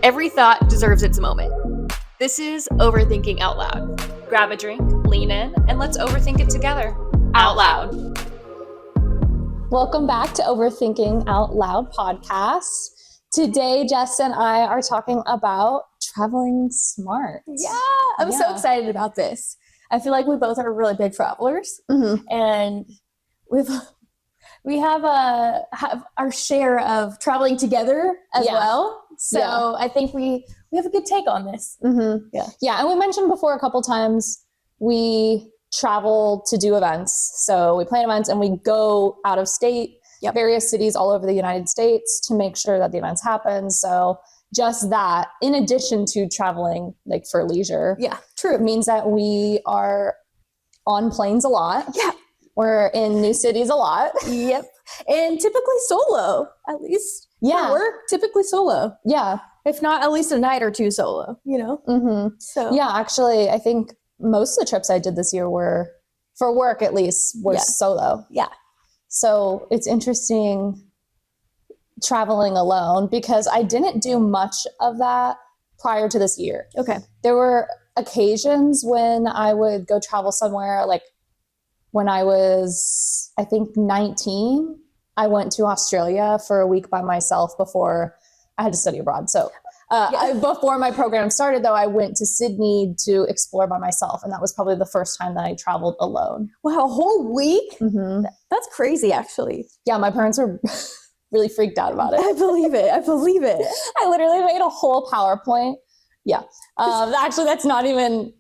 Every thought deserves its moment. This is Overthinking Out Loud. Grab a drink, lean in, and let's overthink it together. Out loud. Welcome back to Overthinking Out Loud podcast. Today, Jess and I are talking about traveling smart. Yeah, I'm so excited about this. I feel like we both are really big travelers, and we have our share of traveling together as well. So I think we have a good take on this. Yeah, and we mentioned before a couple times we travel to do events. So we plan events and we go out of state, various cities all over the United States to make sure that the events happen. So just that, in addition to traveling like for leisure, true, it means that we are on planes a lot. Yeah, we're in new cities a lot. Yep, and typically solo, at least. Yeah, for work, typically solo. Yeah, if not at least a night or two solo. You know. So yeah, actually, I think most of the trips I did this year were for work, at least, was solo. Yeah. So it's interesting traveling alone because I didn't do much of that prior to this year. Okay. There were occasions when I would go travel somewhere, like when I was, I think, 19, I went to Australia for a week by myself before I had to study abroad. So before my program started, though, I went to Sydney to explore by myself. And that was probably the first time that I traveled alone. Wow, a whole week? That's crazy, actually. Yeah, my parents were really freaked out about it. I believe it. I literally made a whole PowerPoint. Yeah. Actually, that's not even,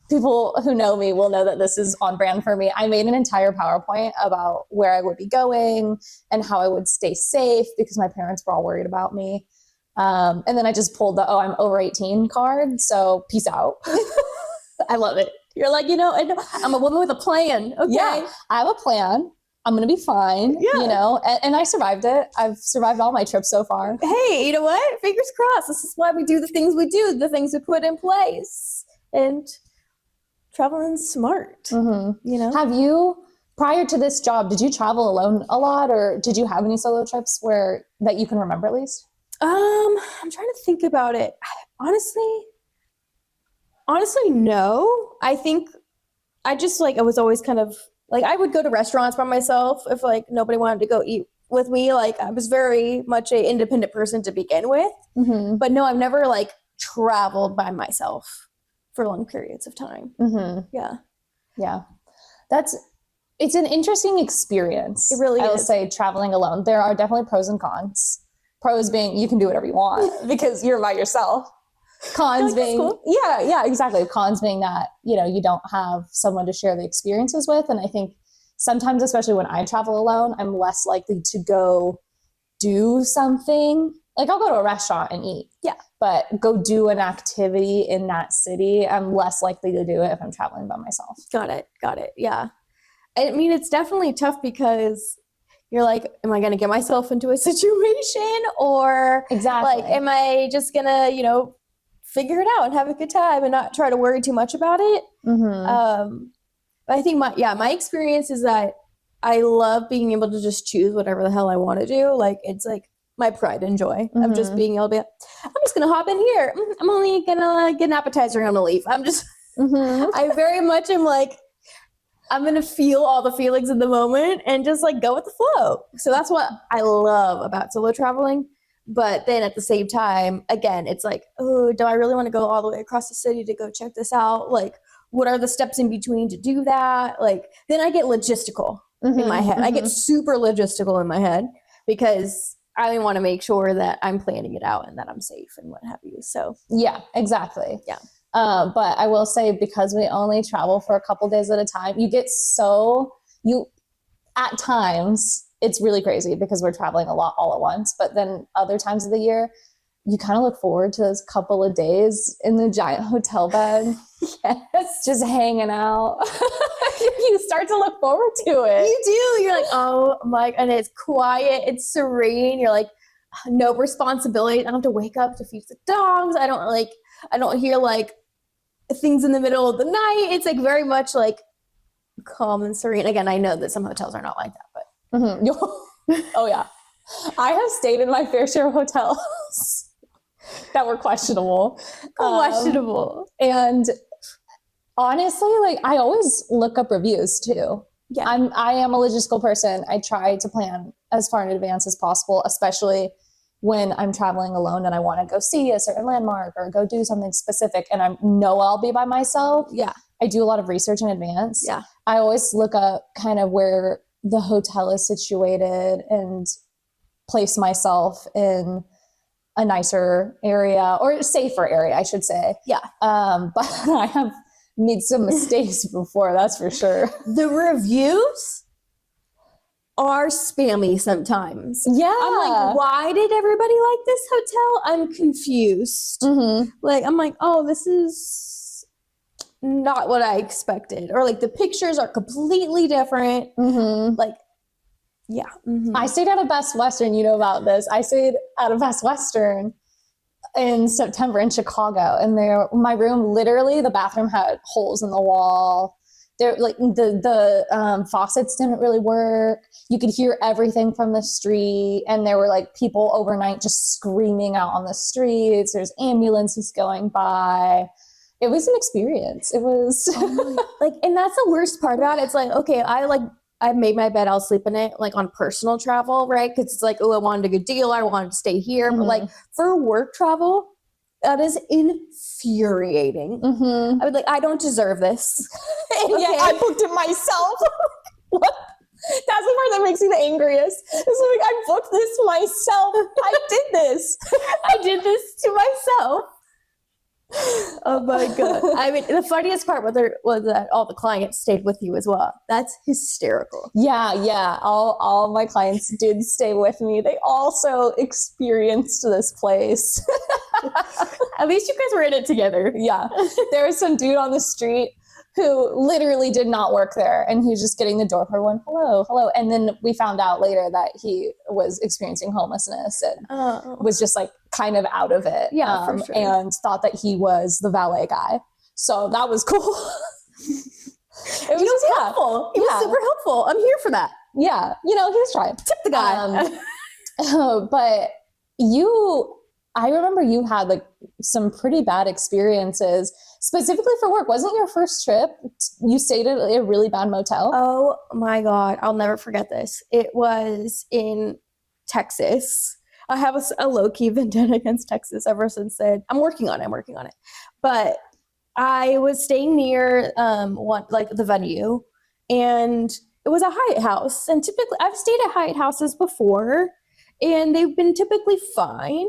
people who know me will know that this is on brand for me. I made an entire PowerPoint about where I would be going and how I would stay safe because my parents were all worried about me. And then I just pulled the, I'm over 18 card. So peace out. I love it. You're like, I'm a woman with a plan. Okay. Yeah, I have a plan. I'm going to be fine, and I survived it. I've survived all my trips so far. Hey, you know what? Fingers crossed. This is why we do the things we do, the things we put in place, and traveling smart, Have you, prior to this job, did you travel alone a lot, or did you have any solo trips that you can remember at least? I'm trying to think about it. Honestly, no. I think I just I was always kind of I would go to restaurants by myself if nobody wanted to go eat with me. I was very much an independent person to begin with. But no, I've never traveled by myself for long periods of time. Yeah. It's an interesting experience. It really is. I will say traveling alone. There are definitely pros and cons. Pros being you can do whatever you want because you're by yourself. Cons being, cool. yeah, exactly. Cons being that, you don't have someone to share the experiences with. And I think sometimes, especially when I travel alone, I'm less likely to go do something. I'll go to a restaurant and eat. Yeah. But go do an activity in that city, I'm less likely to do it if I'm traveling by myself. Got it. Yeah. I mean, it's definitely tough because you're like, am I going to get myself into a situation or am I just going to, figure it out and have a good time and not try to worry too much about it? But I think my experience is that I love being able to just choose whatever the hell I want to do. It's my pride and joy of just being able to be, I'm just going to hop in here. I'm only going to get an appetizer and I'm going to leave. I'm just, I very much am I'm going to feel all the feelings in the moment and just go with the flow. So that's what I love about solo traveling. But then at the same time, again, it's oh, do I really want to go all the way across the city to go check this out? What are the steps in between to do that? Then I get logistical in my head. I get super logistical in my head because I want to make sure that I'm planning it out and that I'm safe and what have you. So yeah, exactly. Yeah. But I will say, because we only travel for a couple days at a time, at times, it's really crazy because we're traveling a lot all at once. But then other times of the year, you kind of look forward to those couple of days in the giant hotel bed. Yes. Just hanging out. You start to look forward to it. You do. You're oh my, and it's quiet. It's serene. You're no responsibility. I don't have to wake up to feed the dogs. I don't hear things in the middle of the night. It's very much calm and serene. Again, I know that some hotels are not like that, but. Oh yeah. I have stayed in my fair share of hotels that were questionable. And honestly, like I always look up reviews too. Yeah. I am a logistical person. I try to plan as far in advance as possible, especially when I'm traveling alone and I want to go see a certain landmark or go do something specific and I know I'll be by myself. Yeah. I do a lot of research in advance. Yeah. I always look up kind of where the hotel is situated and place myself in a nicer area or a safer area, I should say. Yeah. But I have made some mistakes before, that's for sure. The reviews are spammy sometimes. Yeah. I'm like, why did everybody like this hotel? I'm confused. Mm-hmm. Like, I'm like, oh, this is not what I expected. Or like the pictures are completely different. Mm-hmm. Like, yeah. Mm-hmm. I stayed at a Best Western. You know about this. I stayed at a Best Western in September in Chicago. And my room, literally, the bathroom had holes in the wall. There, like the faucets didn't really work. You could hear everything from the street, and there were like people overnight just screaming out on the streets. There's ambulances going by. It was an experience. It was like, and that's the worst part about it. It's like, okay, I made my bed, I'll sleep in it, like on personal travel, right? Because it's like, oh, I wanted a good deal, I wanted to stay here. Mm-hmm. But like for work travel, that is infuriating. Mm-hmm. I was like, I don't deserve this. And yet I booked it myself. What? That's the part that makes me the angriest. It's like, I booked this myself. I did this. I did this to myself. Oh my God. I mean, the funniest part was that all the clients stayed with you as well. That's hysterical. Yeah. All my clients did stay with me. They also experienced this place. At least you guys were in it together. Yeah. There was some dude on the street who literally did not work there. And he was just getting the door for one, hello. And then we found out later that he was experiencing homelessness and was just like kind of out of it. Yeah, for sure. And thought that he was the valet guy. So that was cool. It was helpful. He was super helpful. I'm here for that. Yeah. He was trying. Tip the guy. But I remember you had like some pretty bad experiences specifically for work. Wasn't your first trip, you stayed at a really bad motel? Oh my God. I'll never forget this. It was in Texas. I have a low-key vendetta against Texas ever since then. I'm working on it. But I was staying near the venue, and it was a Hyatt house. And typically, I've stayed at Hyatt houses before, and they've been typically fine.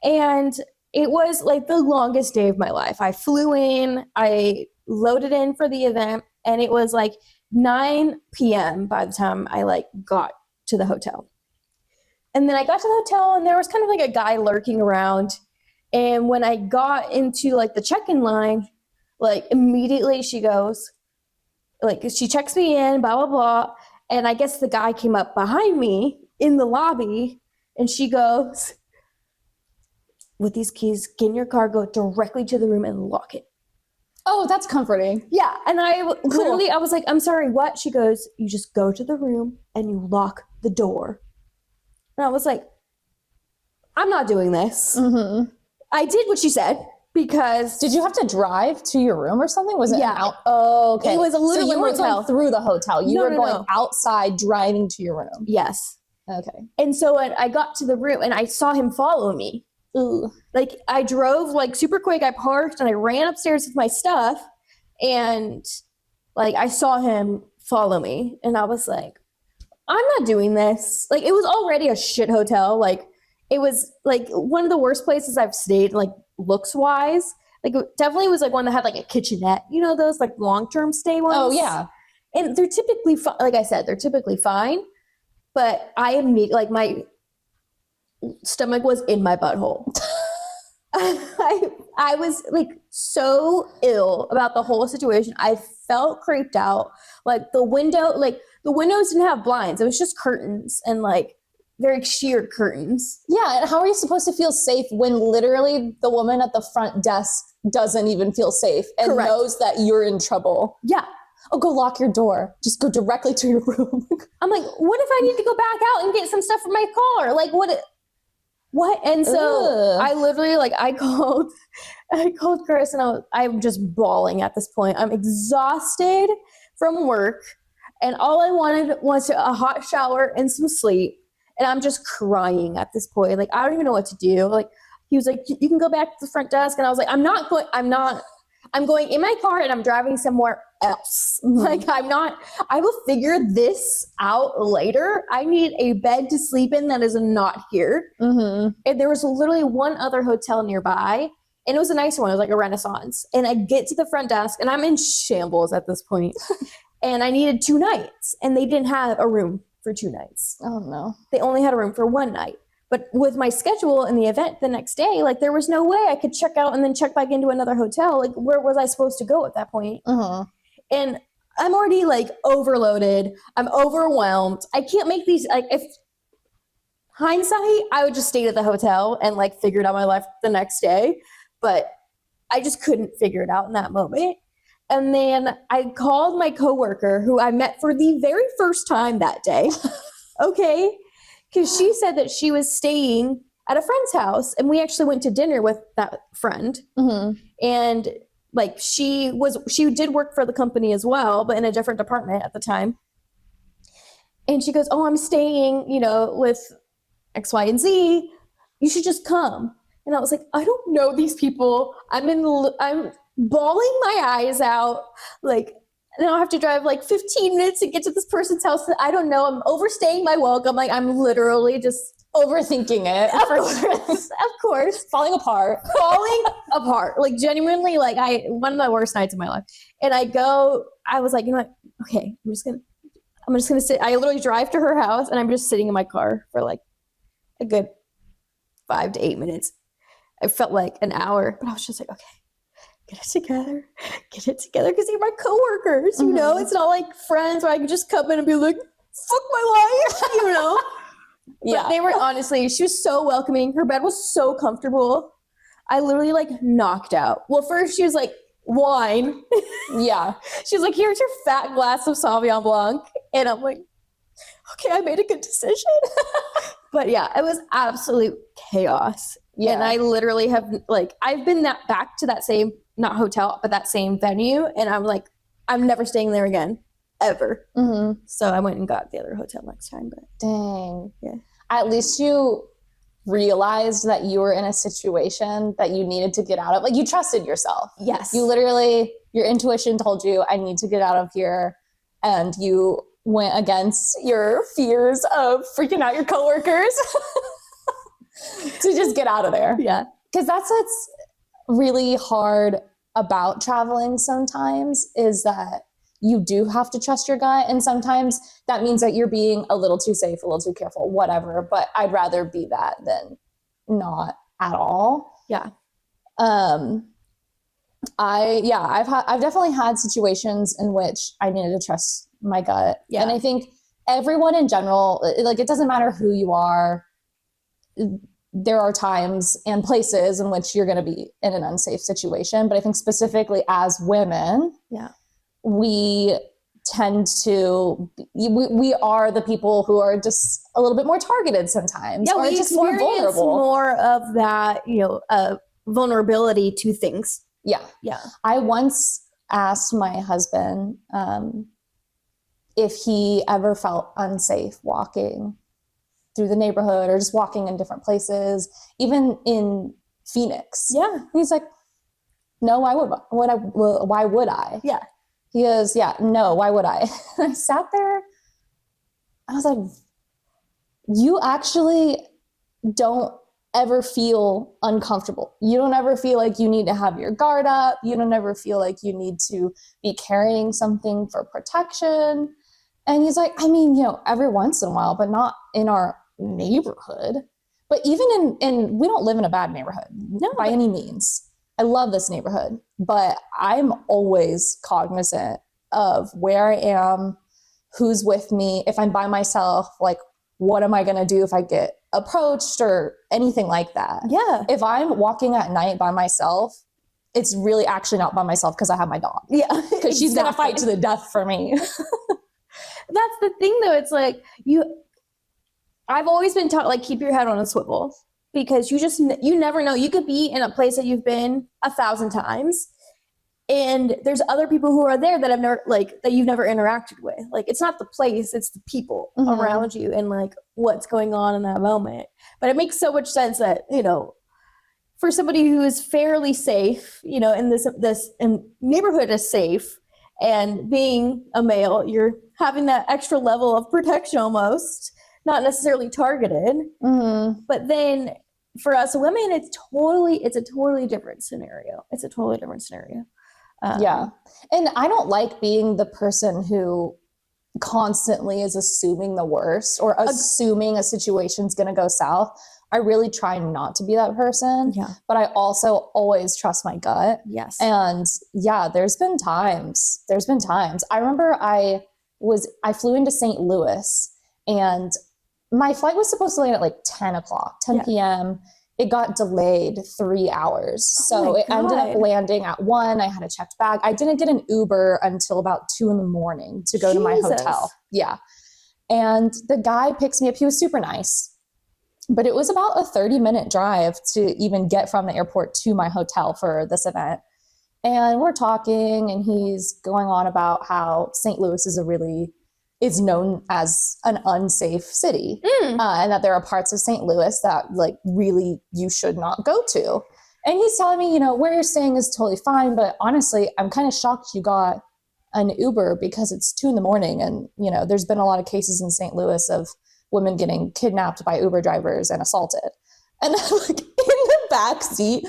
And it was like the longest day of my life. I flew in, I loaded in for the event, and it was like 9 p.m. by the time I like got to the hotel. And then I got to the hotel, and there was kind of like a guy lurking around. And when I got into like the check-in line, like immediately she goes, like she checks me in, blah, blah, blah. And I guess the guy came up behind me in the lobby, and she goes, with these keys, get in your car, go directly to the room and lock it. Oh, that's comforting. Yeah. And I literally, I was like, I'm sorry, what? She goes, you just go to the room and you lock the door. And I was like, I'm not doing this. Mm-hmm. I did what she said because... Did you have to drive to your room or something? Was it out? Oh, okay. It was a little so you weren't going through the hotel. You were going outside driving to your room. Yes. Okay. And so when I got to the room and I saw him follow me. Ooh. Like I drove like super quick. I parked and I ran upstairs with my stuff, and like I saw him follow me, and I was like, I'm not doing this. Like it was already a shit hotel. Like it was like one of the worst places I've stayed, like looks wise. Like it definitely was like one that had like a kitchenette, those like long-term stay ones. Oh yeah. And they're typically like I said, they're typically fine. But I immediately, like my stomach was in my butthole. I was like so ill about the whole situation. I felt creeped out. Like the windows didn't have blinds. It was just curtains and like very sheer curtains. Yeah. And how are you supposed to feel safe when literally the woman at the front desk doesn't even feel safe and Correct. knows that you're in trouble? Yeah. Oh, go lock your door. Just go directly to your room. I'm like, what if I need to go back out and get some stuff from my car? Like what? what? And so Ugh. I literally I called Chris, and I'm just bawling at this point. I'm exhausted from work, and all I wanted was a hot shower and some sleep. And I'm just crying at this point. Like, I don't even know what to do. Like, he was like, you can go back to the front desk. And I was like, I'm going in my car and I'm driving somewhere else. Mm-hmm. Like, I will figure this out later. I need a bed to sleep in that is not here. Mm-hmm. And there was literally one other hotel nearby. And it was a nicer one. It was like a Renaissance. And I get to the front desk and I'm in shambles at this point. And I needed 2 nights. And they didn't have a room for 2 nights. Oh no. They only had a room for 1 night. But with my schedule and the event the next day, like there was no way I could check out and then check back into another hotel. Like, where was I supposed to go at that point? Mm-hmm. And I'm already like overloaded. I'm overwhelmed. I can't make these, like, if hindsight, I would just stay at the hotel and like figured out my life the next day. But I just couldn't figure it out in that moment. And then I called my coworker who I met for the very first time that day. Okay. Because she said that she was staying at a friend's house, and we actually went to dinner with that friend. Mm-hmm. And like she did work for the company as well, but in a different department at the time. And she goes, "Oh, I'm staying, with X, Y, and Z. You should just come." And I was like, I don't know these people. I'm bawling my eyes out. Like, then I'll have to drive like 15 minutes to get to this person's house that I don't know. I'm overstaying my welcome. Like, I'm literally just overthinking it. Of course. Falling apart. Like, genuinely, like one of the worst nights of my life. And I was like, you know what? Okay, I'm just gonna sit. I literally drive to her house and I'm just sitting in my car for like a good 5 to 8 minutes. I felt like an hour, but I was just like, okay, get it together. Because they're my coworkers, Mm-hmm. It's not like friends where I can just come in and be like, fuck my life, Yeah. But they were, honestly, she was so welcoming. Her bed was so comfortable. I literally like knocked out. Well, first she was like, wine. Yeah. She's like, here's your fat glass of Sauvignon Blanc. And I'm like, okay, I made a good decision. But yeah, it was absolute chaos. Yeah. And I literally have I've been back to that same, not hotel, but that same venue. And I'm like, I'm never staying there again, ever. Mm-hmm. So I went and got the other hotel next time. But dang. Yeah. At least you realized that you were in a situation that you needed to get out of. Like, you trusted yourself. Yes. You literally, your intuition told you, I need to get out of here. And you went against your fears of freaking out your coworkers to just get out of there. Yeah. Because that's what's really hard about traveling sometimes, is that you do have to trust your gut. And sometimes that means that you're being a little too safe, a little too careful, whatever. But I'd rather be that than not at all. Yeah. I've definitely had situations in which I needed to trust my gut. Yeah. And I think everyone in general, like, it doesn't matter who you are. There are times and places in which you're going to be in an unsafe situation. But I think specifically as women, we tend to, we are the people who are just a little bit more targeted sometimes. Yeah, or we just more vulnerable. More of that, vulnerability to things. Yeah. Yeah. I once asked my husband if he ever felt unsafe walking through the neighborhood or just walking in different places, even in Phoenix. Yeah. And he's like, no, why would I? Yeah. He goes, yeah, no, why would I? And I sat there. I was like, you actually don't ever feel uncomfortable. You don't ever feel like you need to have your guard up. You don't ever feel like you need to be carrying something for protection. And he's like, I mean, every once in a while, but not in our neighborhood. But even in we don't live in a bad neighborhood, by any means. I love this neighborhood, but I'm always cognizant of where I am, who's with me. If I'm by myself, like, what am I going to do if I get approached or anything like that? Yeah. If I'm walking at night by myself, it's really actually not by myself because I have my dog. Yeah. Because she's going to fight to the death for me. That's the thing, though. It's like I've always been taught, like, keep your head on a swivel. because you never know. You could be in a place that you've been 1,000 times, and there's other people who are there that have never that you've never interacted with. Like, it's not the place, it's the people around you and like what's going on in that moment. But it makes so much sense that, you know, for somebody who is fairly safe, you know, in this neighborhood is safe, and being a male, you're having that extra level of protection almost, not necessarily targeted. But then for us women, it's a totally different scenario. Yeah. And I don't like being the person who constantly is assuming the worst or assuming a situation's going to go south. I really try not to be that person. Yeah. But I also always trust my gut. Yes. And yeah, there's been times. I remember I flew into St. Louis, and my flight was supposed to land at like 10 p.m. It got delayed 3 hours. So it ended up landing at 1. I had a checked bag. I didn't get an Uber until about 2 a.m. to go to my hotel. Yeah. And the guy picks me up. He was super nice. But it was about a 30-minute drive to even get from the airport to my hotel for this event. And we're talking, and he's going on about how St. Louis is known as an unsafe city, and that there are parts of St. Louis that like really you should not go to. And he's telling me, you know, where you're staying is totally fine, but honestly, I'm kind of shocked you got an Uber because it's 2 a.m. and, you know, there's been a lot of cases in St. Louis of women getting kidnapped by Uber drivers and assaulted. And I'm like in the back seat.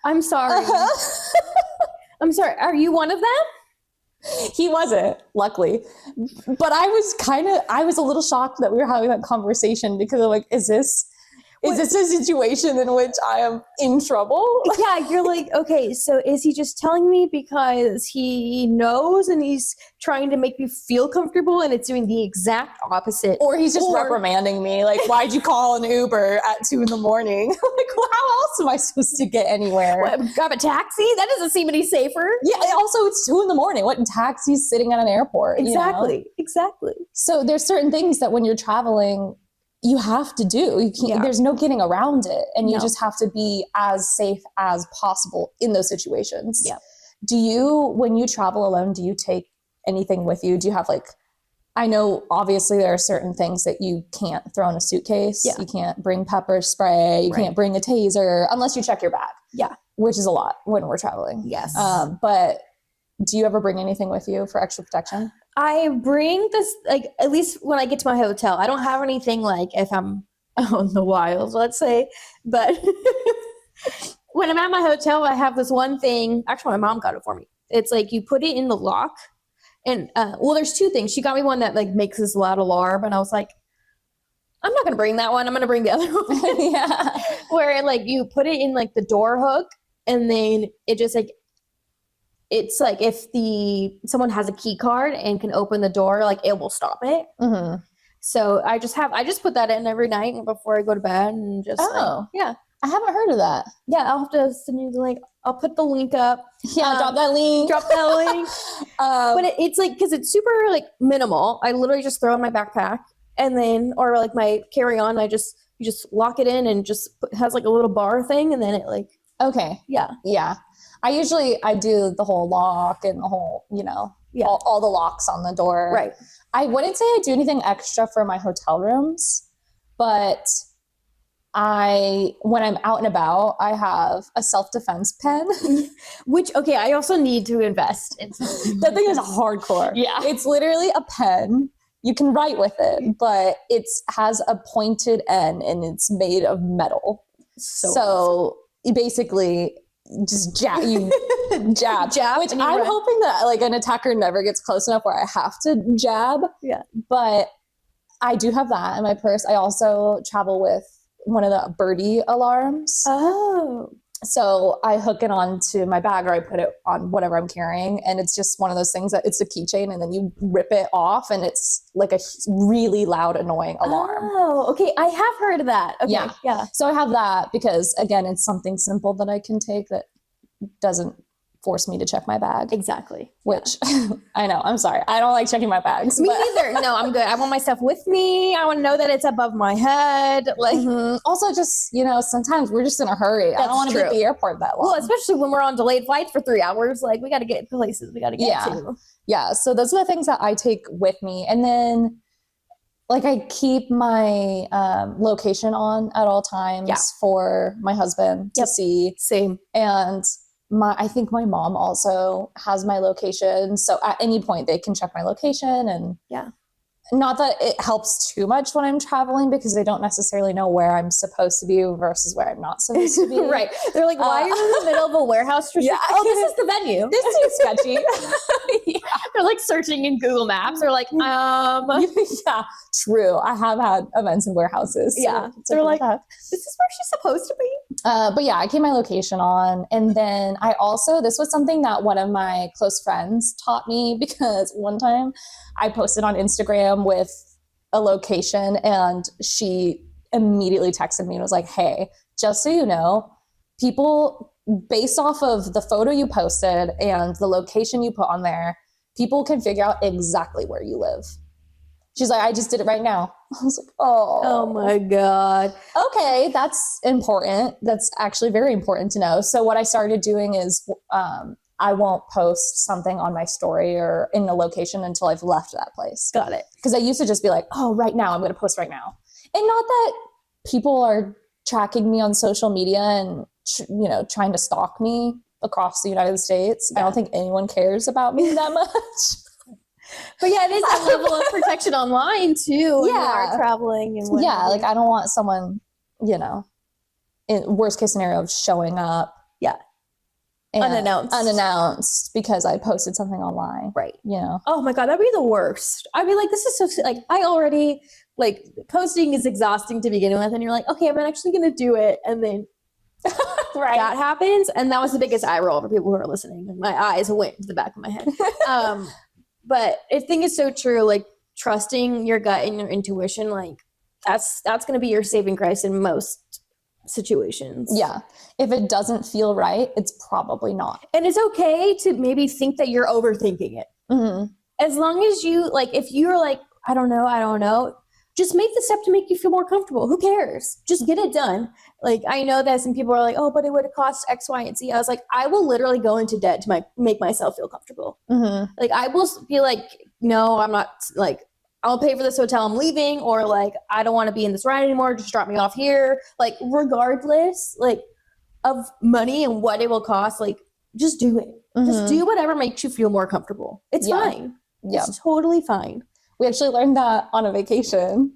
I'm sorry. I'm sorry. Are you one of them? He wasn't, luckily. But I was a little shocked that we were having that conversation, because I'm like, is this a situation in which I am in trouble? Yeah, you're like, okay, so is he just telling me because he knows and he's trying to make me feel comfortable, and it's doing the exact opposite? Or he's just reprimanding me, like, why'd you call an Uber at 2 a.m? Like, well, how else am I supposed to get anywhere? What, grab a taxi? That doesn't seem any safer. Yeah, also it's 2 a.m. What taxi's sitting at an airport? Exactly, you know? exactly. So there's certain things that when you're traveling, you have to do. You can't, there's no getting around it. And you just have to be as safe as possible in those situations. Yeah. Do you, when you travel alone, do you take anything with you? Do you have like, I know obviously there are certain things that you can't throw in a suitcase. Yeah. You can't bring pepper spray. You can't bring a taser unless you check your bag. Yeah. Which is a lot when we're traveling. Yes. But do you ever bring anything with you for extra protection? I bring this, like, at least when I get to my hotel. I don't have anything like if I'm out in the wild, let's say. But when I'm at my hotel, I have this one thing. Actually, my mom got it for me. It's like you put it in the lock. And, well, there's 2 things. She got me one that, like, makes this loud alarm. And I was like, I'm not going to bring that one. I'm going to bring the other one. Yeah. Where, like, you put it in, like, the door hook. And then it just, like, it's like if someone has a key card and can open the door, like it will stop it. Mm-hmm. So I just put that in every night before I go to bed, and just I haven't heard of that. Yeah, I'll have to send you the link. I'll put the link up. Yeah, drop that link. But it's like, because it's super like minimal. I literally just throw it in my backpack, and then or like my carry on. You just lock it in and just has like a little bar thing, and then it like yeah. I do the whole lock and the whole, you know, all the locks on the door. Right. I wouldn't say I do anything extra for my hotel rooms, but when I'm out and about, I have a self-defense pen. Which, okay, I also need to invest in something. That thing is hardcore. Yeah. It's literally a pen. You can write with it, but it has a pointed end and it's made of metal. So you basically just jab, which I'm hoping that like an attacker never gets close enough where I have to jab. Yeah. But I do have that in my purse. I also travel with one of the birdie alarms. Oh. So I hook it onto my bag, or I put it on whatever I'm carrying. And it's just one of those things that it's a keychain, and then you rip it off and it's like a really loud, annoying alarm. Oh, okay. I have heard of that. Okay. Yeah. So I have that because, again, it's something simple that I can take that doesn't force me to check my bag. Exactly. Which I know, I'm sorry. I don't like checking my bags. Me neither. No, I'm good. I want my stuff with me. I want to know that it's above my head. Like, also just, sometimes we're just in a hurry. I don't want to be at the airport that long. Well, especially when we're on delayed flights for 3 hours. Like, we got to get places we got to get to. Yeah. So those are the things that I take with me. And then like I keep my location on at all times for my husband to see. Same. And I think my mom also has my location. So at any point they can check my location, and not that it helps too much when I'm traveling because they don't necessarily know where I'm supposed to be versus where I'm not supposed to be. Right. They're like, why are you in the middle of a warehouse? Oh, this is the venue. This seems sketchy. They're like searching in Google Maps. They're like, Yeah, true. I have had events in warehouses. So yeah. They're like, this is where she's supposed to be. But yeah, I keep my location on. And then this was something that one of my close friends taught me, because one time I posted on Instagram with a location and she immediately texted me and was like, hey, just so you know, people, based off of the photo you posted and the location you put on there, people can figure out exactly where you live. She's like, I just did it right now. I was like, oh my God. Okay, that's important. That's actually very important to know. So what I started doing is I won't post something on my story or in the location until I've left that place. Got it. Because I used to just be like, oh, right now, I'm going to post right now. And not that people are tracking me on social media and, trying to stalk me across the United States. Yeah. I don't think anyone cares about me that much. But yeah, it is a level of protection online too when you are traveling. And like I don't want someone, in worst case scenario, showing up. Yeah. Unannounced because I posted something online. Right. Oh my God, that'd be the worst. I'd be like, this is so, like, I already, like, posting is exhausting to begin with. And you're like, okay, I'm actually going to do it. And then that happens. And that was the biggest eye roll for people who are listening. My eyes went to the back of my head. But I think it's so true. Like, trusting your gut and your intuition, like, that's going to be your saving grace in most situations. Yeah. If it doesn't feel right, it's probably not. And it's okay to maybe think that you're overthinking it. Mm-hmm. As long as you, like, if you're like, I don't know, just make the step to make you feel more comfortable. Who cares? Just get it done. Like, I know that some people are like, oh, but it would have cost X, Y, and Z. I was like, I will literally go into debt to make myself feel comfortable. Mm-hmm. Like, I will be like, no, I'm not, like, I'll pay for this hotel I'm leaving, or like, I don't want to be in this ride anymore. Just drop me off here. Like, regardless, like, of money and what it will cost, like, just do it. Mm-hmm. Just do whatever makes you feel more comfortable. It's fine. Yeah. It's totally fine. We actually learned that on a vacation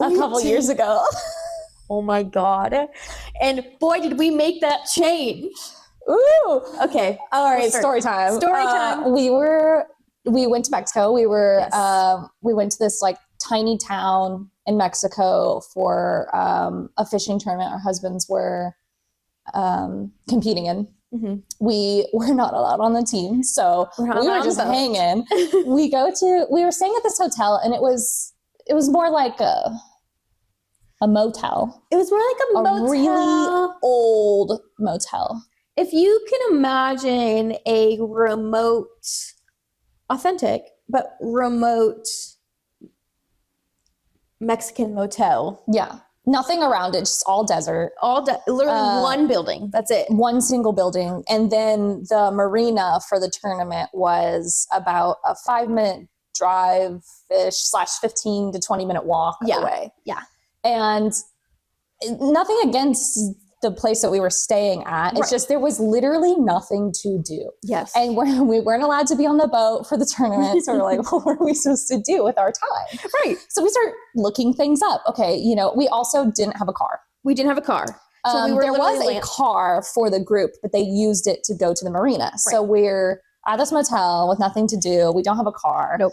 a couple years ago. Oh my God. And boy, did we make that change. Ooh. Okay. All right. Story time. We went to Mexico. We went to this like tiny town in Mexico for a fishing tournament our husbands were competing in. Mm-hmm. We were not allowed on the team, so we were just hanging. We were staying at this hotel, and it was more like a motel. It was more like a motel. Really old motel. If you can imagine a remote, authentic, but remote Mexican motel. Yeah. Nothing around it, just all desert. Literally one building. That's it. One single building. And then the marina for the tournament was about a 5-minute drive-ish / 15 to 20-minute walk away. Yeah. And nothing against the place that we were staying at. It's just there was literally nothing to do. Yes. And we weren't allowed to be on the boat for the tournament. So we're like, what are we supposed to do with our time? Right. So we start looking things up. Okay, we also didn't have a car. We didn't have a car. So there was a car for the group, but they used it to go to the marina. Right. So we're at this motel with nothing to do. We don't have a car. Nope.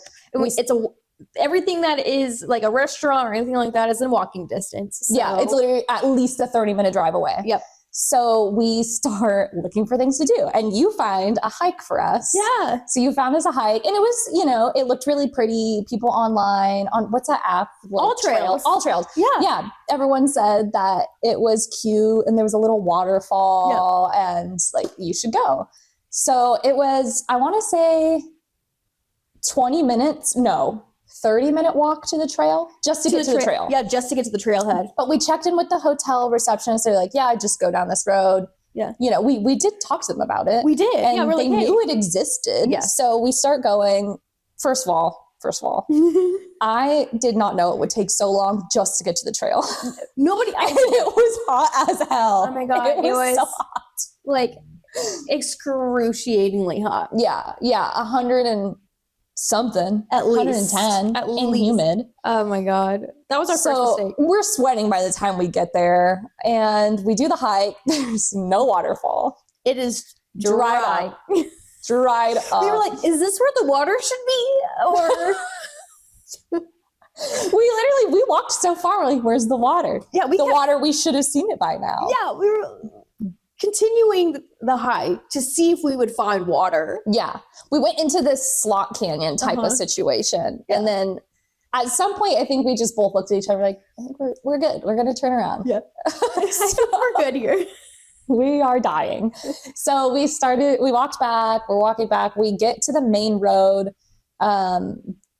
Everything that is like a restaurant or anything like that is in walking distance. So. Yeah, it's literally at least a 30-minute drive away. Yep. So we start looking for things to do, and you find a hike for us. Yeah. So you found us a hike, and it was, it looked really pretty. People online on what's that app? All Trails. All Trails. Yeah. Yeah. Everyone said that it was cute, and there was a little waterfall, and like you should go. So it was, I want to say 30-minute walk to the trail, just to get to the trail. Yeah, just to get to the trailhead. But we checked in with the hotel receptionist. They're like, yeah, just go down this road. Yeah. You know, we did talk to them about it. We did. And yeah, we're they like, knew it existed. Yeah. So we start going. First of all, I did not know it would take so long just to get to the trail. Nobody. And it was hot as hell. Oh my God. It was so hot. Like excruciatingly hot. Yeah. 100 and something. At least. 110. At and least. humid. Oh my God. That was our first mistake. We're sweating by the time we get there. And we do the hike. There's no waterfall. It is Dried up. We were like, is this where the water should be? Or we walked so far, we're like, where's the water? Yeah, water, we should have seen it by now. Yeah, we were continuing the hike to see if we would find water. Yeah. We went into this slot canyon type of situation. Yeah. And then at some point, I think we just both looked at each other like, I think we're good. We're going to turn around. Yeah. We're good here. We are dying. So we walked back, we're walking back. We get to the main road.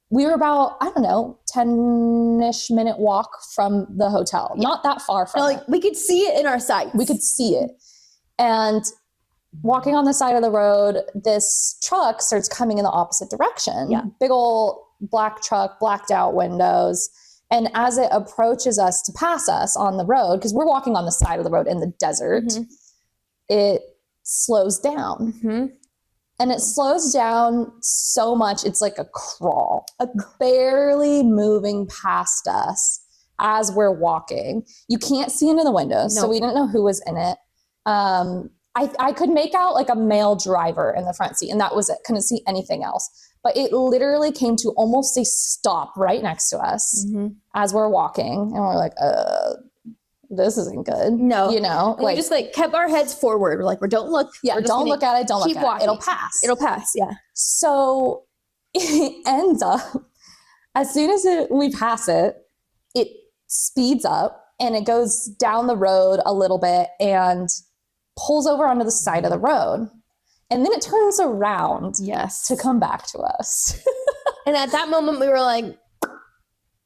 We were about, 10-ish minute walk from the hotel. Yeah. Not that far from it. We could see it in our sights. We could see it. And walking on the side of the road, this truck starts coming in the opposite direction. Yeah. Big old black truck, blacked out windows. And as it approaches us to pass us on the road, because we're walking on the side of the road in the desert, it slows down. Mm-hmm. And it slows down so much, it's like a crawl, barely moving past us as we're walking. You can't see into the windows, so we didn't know who was in it. I could make out like a male driver in the front seat, and that was it. Couldn't see anything else. But it literally came to almost a stop right next to us as we're walking. And we're like, this isn't good. No. You know? And we just kept our heads forward. We're like, don't look. Yeah, don't look at it. Don't look at walking. it. It'll pass. It'll pass, yeah. So it ends up, as soon as we pass it, it speeds up and it goes down the road a little bit and pulls over onto the side of the road. And then it turns around to come back to us. And at that moment, we were like,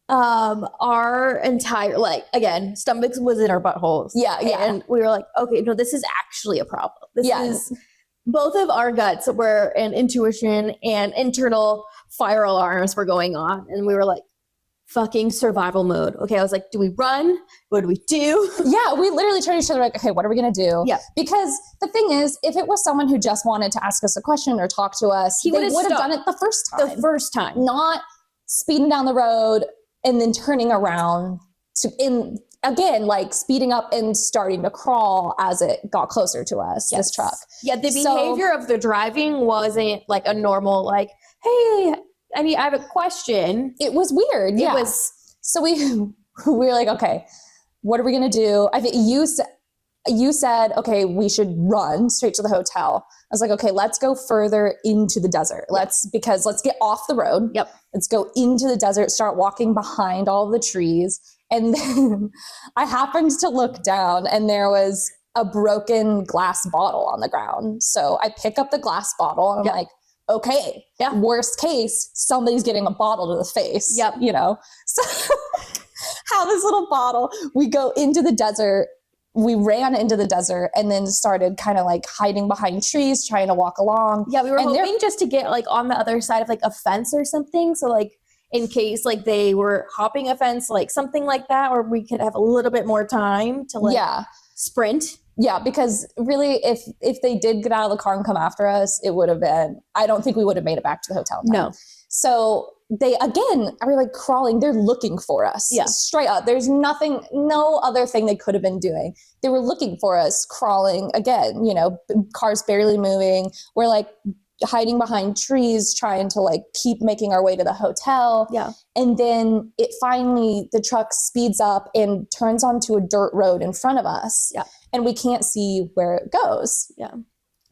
our entire, again, stomachs was in our buttholes. Yeah. And we were like, okay, no, this is actually a problem. This is both of our guts and intuition and internal fire alarms were going on. And we were like, fucking survival mode. Okay, I was like, do we run? What do we do? Yeah, we literally turned to each other like, okay, what are we going to do? Yeah. Because the thing is, if it was someone who just wanted to ask us a question or talk to us, they would have done it the first time. The first time. Not speeding down the road and then turning around speeding up and starting to crawl as it got closer to us, this truck. Yeah, the behavior of the driving wasn't like a normal, hey, I have a question. It was weird. Yeah. So we were like, okay, what are we going to do? I think you said, okay, we should run straight to the hotel. I was like, okay, let's go further into the desert. Let's get off the road. Yep. Let's go into the desert, start walking behind all the trees. And then I happened to look down and there was a broken glass bottle on the ground. So I pick up the glass bottle and I'm like, okay, worst case, somebody's getting a bottle to the face. Yep. You know? So how this little bottle, we go into the desert, we ran into the desert and then started kind of hiding behind trees, trying to walk along. Yeah, we were hoping just to get on the other side of a fence or something. So in case they were hopping a fence, something like that, or we could have a little bit more time to sprint. Yeah, because really, if they did get out of the car and come after us, it would have been, I don't think we would have made it back to the hotel in time. No. So they, again, are crawling. They're looking for us. Yeah. Straight up. There's no other thing they could have been doing. They were looking for us, crawling. Again, cars barely moving. We're hiding behind trees, trying to keep making our way to the hotel. Yeah. And then the truck speeds up and turns onto a dirt road in front of us. Yeah. And we can't see where it goes. Yeah.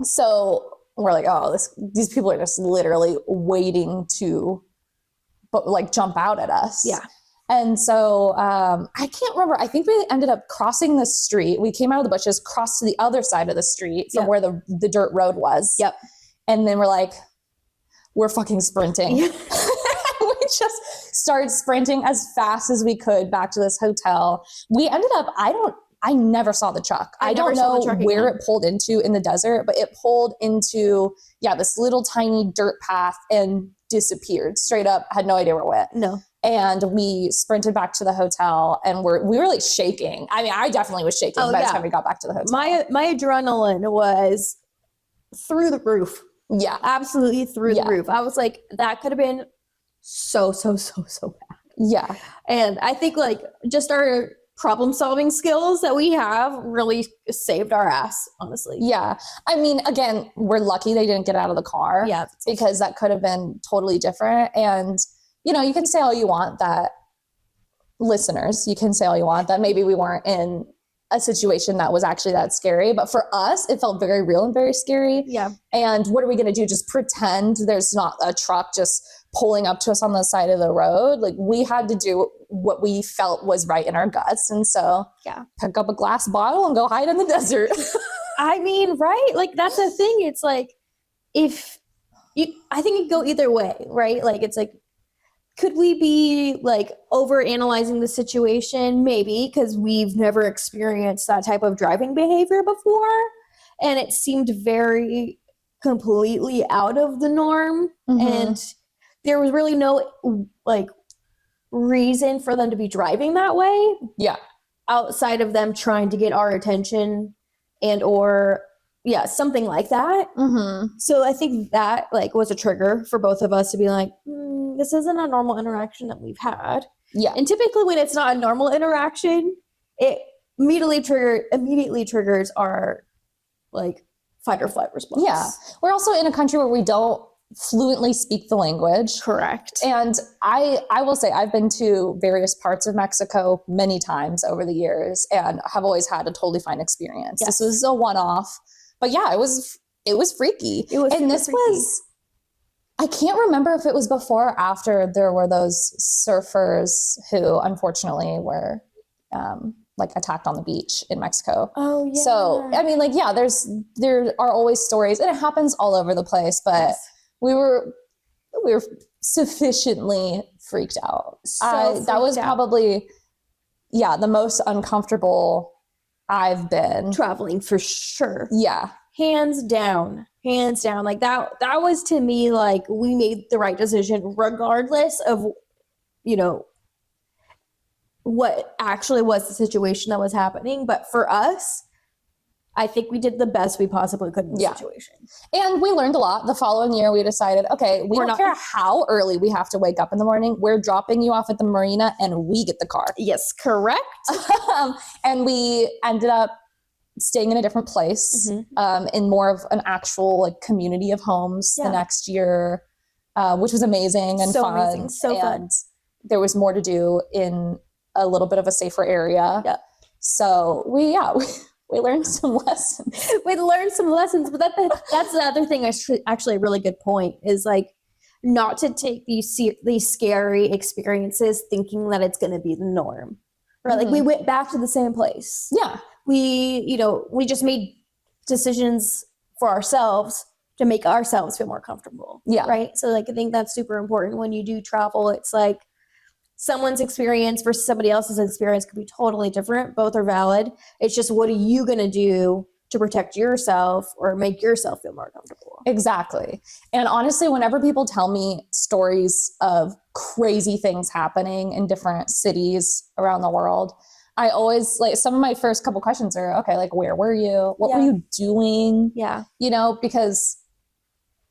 So we're like, oh, these people are just literally waiting to jump out at us. Yeah. And so I can't remember. I think we ended up crossing the street. We came out of the bushes, crossed to the other side of the street from where the dirt road was. Yep. And then we're like, we're fucking sprinting. We just started sprinting as fast as we could back to this hotel. We ended up, I never saw the truck. I don't know where it pulled into in the desert, but it pulled into, this little tiny dirt path and disappeared straight up. Had no idea where it went. No. And we sprinted back to the hotel and we were like shaking. I mean, I definitely was shaking by the time we got back to the hotel. My adrenaline was through the roof. Yeah. Absolutely through the roof. I was like, that could have been so bad. Yeah. And I think like just our problem solving skills that we have really saved our ass, honestly. Yeah. I mean, again, we're lucky they didn't get out of the car. Yeah. Because that could have been totally different. And you can say all you want that, listeners, you can say all you want that maybe we weren't in a situation that was actually that scary. But for us, it felt very real and very scary. Yeah. And what are we going to do? Just pretend there's not a truck just pulling up to us on the side of the road? Like, we had to do what we felt was right in our guts. And so pick up a glass bottle and go hide in the desert. I mean, right? Like, that's the thing. It's like, I think it could go either way, right? Like, it's like, could we be like over analyzing the situation? Maybe, because we've never experienced that type of driving behavior before. And it seemed very completely out of the norm. Mm-hmm. And there was really no like reason for them to be driving that way. Yeah. Outside of them trying to get our attention or something like that. Mm-hmm. So I think that like was a trigger for both of us to be like, this isn't a normal interaction that we've had. Yeah. And typically when it's not a normal interaction, it immediately triggers our like fight or flight response. Yeah. We're also in a country where we don't fluently speak the language. Correct. And I will say I've been to various parts of Mexico many times over the years and have always had a totally fine experience. Yes. This was a one-off. But it was freaky. It was freaky. I can't remember if it was before or after there were those surfers who unfortunately were like attacked on the beach in Mexico. Oh yeah. So I mean, like, there are always stories, and it happens all over the place. But we were sufficiently freaked out. That was probably the most uncomfortable I've been traveling, for sure. Yeah. Hands down. Like that was, to me, like, we made the right decision regardless of, what actually was the situation that was happening. But for us, I think we did the best we possibly could in the situation. And we learned a lot. The following year, we decided, okay, we don't care how early we have to wake up in the morning. We're dropping you off at the marina and we get the car. Yes, correct. And we ended up staying in a different place, in more of an actual like community of homes the next year, which was amazing and fun. Amazing. So fun. There was more to do in a little bit of a safer area. Yeah. So we learned some lessons. But that's the other thing. Actually, a really good point is like not to take these scary experiences thinking that it's going to be the norm, right? Like we went back to the same place. Yeah. We just made decisions for ourselves to make ourselves feel more comfortable. Yeah. Right. So like, I think that's super important when you do travel. It's like someone's experience versus somebody else's experience could be totally different. Both are valid. It's just, what are you going to do to protect yourself or make yourself feel more comfortable? Exactly. And honestly, whenever people tell me stories of crazy things happening in different cities around the world, I always, like, some of my first couple questions are, okay, like, where were you? What were you doing? Yeah. Because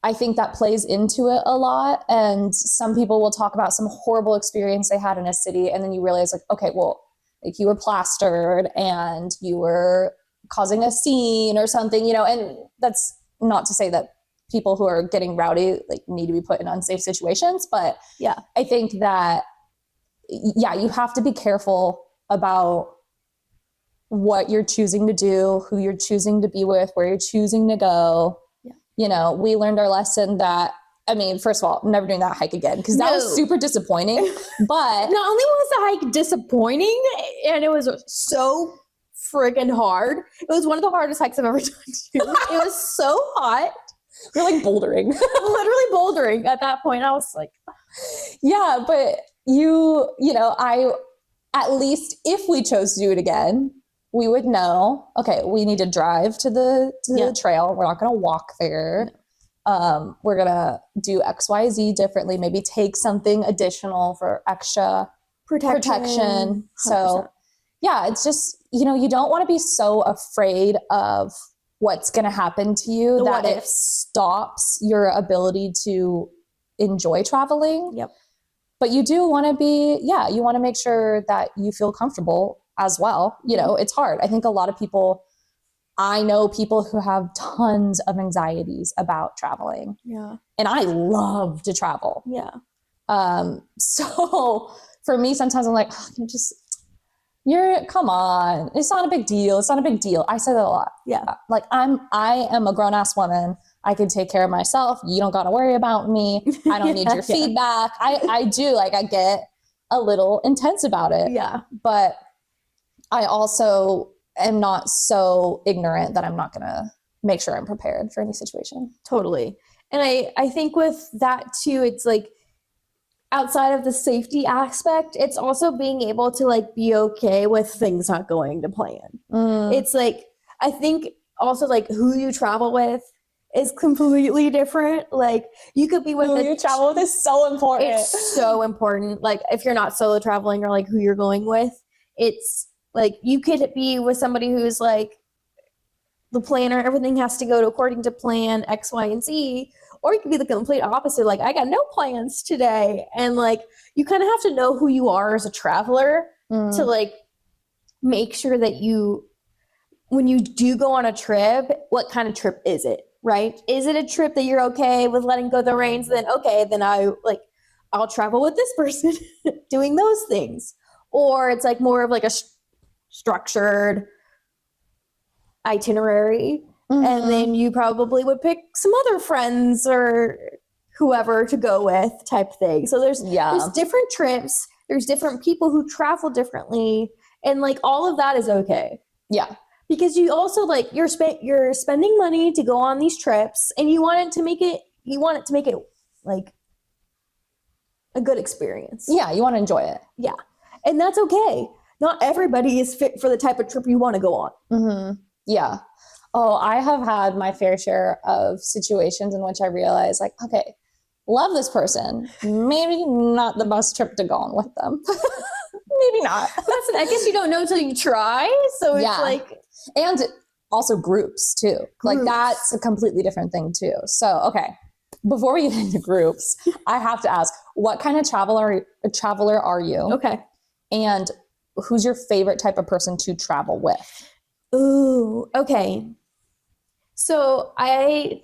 I think that plays into it a lot. And some people will talk about some horrible experience they had in a city. And then you realize, like, okay, well, like, you were plastered and you were causing a scene or something, and that's not to say that people who are getting rowdy, like, need to be put in unsafe situations. But I think that, you have to be careful about what you're choosing to do, who you're choosing to be with, where you're choosing to go. We learned our lesson that I mean, first of all, I'm never doing that hike again because that was super disappointing. But not only was the hike disappointing and it was so friggin' hard, it was one of the hardest hikes I've ever done too. It was so hot. You're like bouldering. Literally bouldering at that point. I was like, yeah, but you know, at least if we chose to do it again, we would know, okay, we need to drive to the trail. We're not going to walk there. We're going to do XYZ differently, maybe take something additional for extra protection. 100%. So yeah, it's just, you know, you don't want to be so afraid of what's going to happen to you that it stops your ability to enjoy traveling. Yep. But you do want to you want to make sure that you feel comfortable as well. You know, it's hard. I think a lot of people, I know people who have tons of anxieties about traveling. Yeah. And I love to travel. Yeah. So for me, sometimes I'm like, come on. It's not a big deal. It's not a big deal. I say that a lot. Yeah. Like I am a grown ass woman. I can take care of myself. You don't got to worry about me. I don't need your feedback. I do, like, I get a little intense about it. Yeah. But I also am not so ignorant that I'm not going to make sure I'm prepared for any situation. Totally. And I think with that too, it's like outside of the safety aspect, it's also being able to like be okay with things not going to plan. It's like, I think also like who you travel with is completely different. Like you could be with who you travel with is so important. It's so important. Like if you're not solo traveling or like who you're going with, it's like you could be with somebody who's like the planner, everything has to go according to plan X, Y, and Z. Or you could be the complete opposite. Like I got no plans today. And like, you kind of have to know who you are as a traveler to like make sure that when you do go on a trip, what kind of trip is it? Right? Is it a trip that you're okay with letting go of the reins? Then I'll travel with this person doing those things. Or it's like more of like a structured itinerary. And then you probably would pick some other friends or whoever to go with type thing. So there's different trips. There's different people who travel differently. And like all of that is okay. Yeah. Because you also like you're spending money to go on these trips and you want it to make it like a good experience. Yeah, you want to enjoy it. Yeah. And that's okay. Not everybody is fit for the type of trip you want to go on. Yeah. Oh, I have had my fair share of situations in which I realize like, okay, love this person. Maybe not the best trip to go on with them. Maybe not. I guess you don't know until you try. So it's like... And also groups too. Like that's a completely different thing too. So, okay. Before we get into groups, I have to ask, what kind of traveler are you? Okay. And who's your favorite type of person to travel with? Ooh, okay. So I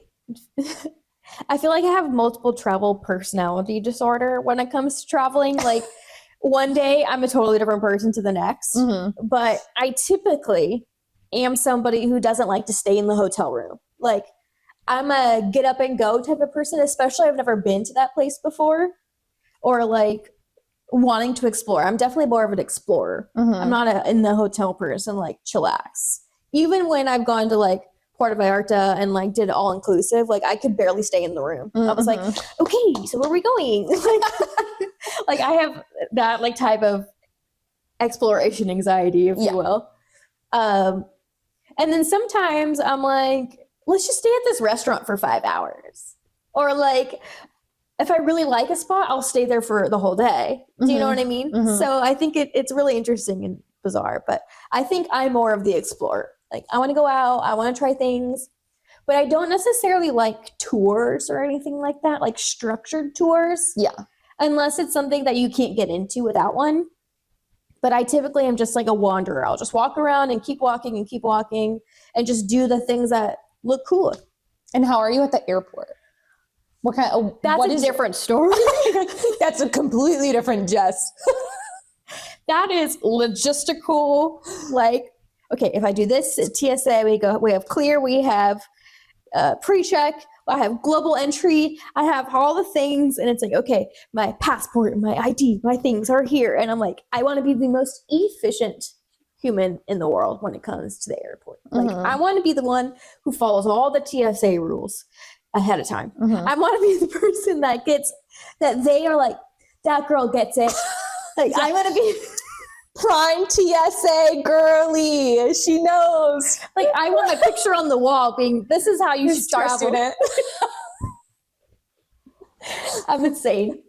feel like I have multiple travel personality disorder when it comes to traveling. Like one day I'm a totally different person to the next, but I typically am somebody who doesn't like to stay in the hotel room. Like I'm a get up and go type of person, especially I've never been to that place before or like wanting to explore. I'm definitely more of an explorer. I'm not in the hotel person, like chillax. Even when I've gone to like Puerto Vallarta and like did all inclusive, like I could barely stay in the room. I was like, okay, so where are we going? Like I have that like type of exploration anxiety, if you will. And then sometimes I'm like, let's just stay at this restaurant for 5 hours. Or like, if I really like a spot, I'll stay there for the whole day. Do you know what I mean? So I think it's really interesting and bizarre, but I think I'm more of the explorer. Like I want to go out, I want to try things, but I don't necessarily like tours or anything like that, like structured tours. Yeah. Unless it's something that you can't get into without one. But I typically am just like a wanderer. I'll just walk around and keep walking and just do the things that look cool. And how are you at the airport? What kind of, that's a different story. That's a completely different Jess. That is logistical. Like, okay, if I do this at TSA, we have clear, we have pre-check. I have global entry. I have all the things. And it's like, okay, my passport, my ID, my things are here. And I'm like, I want to be the most efficient human in the world when it comes to the airport. Like, I want to be the one who follows all the TSA rules ahead of time. I want to be the person that they are like, that girl gets it. Like, I want to be prime TSA girly. She knows. Like, I want a picture on the wall being, this is how you should star travel. student. I'm insane.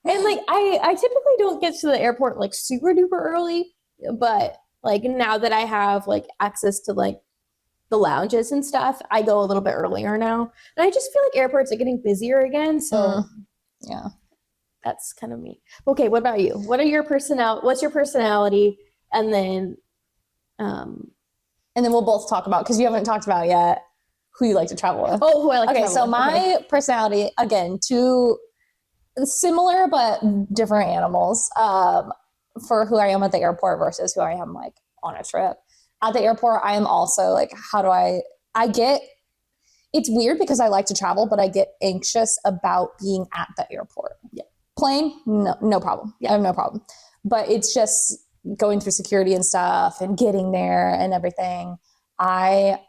And like, I typically don't get to the airport like super duper early, but like now that I have like access to like the lounges and stuff, I go a little bit earlier now. And I just feel like airports are getting busier again. So yeah. That's kind of me. Okay, what about you? What's your personality? And then we'll both talk about, because you haven't talked about yet, who you like to travel with. Oh, who I like to travel with. Okay, so my personality, again, two similar but different animals for who I am at the airport versus who I am like on a trip. At the airport, I am also like, it's weird because I like to travel, but I get anxious about being at the airport. Yeah. Plane, no problem. Yeah. I have no problem. But it's just going through security and stuff and getting there and everything. I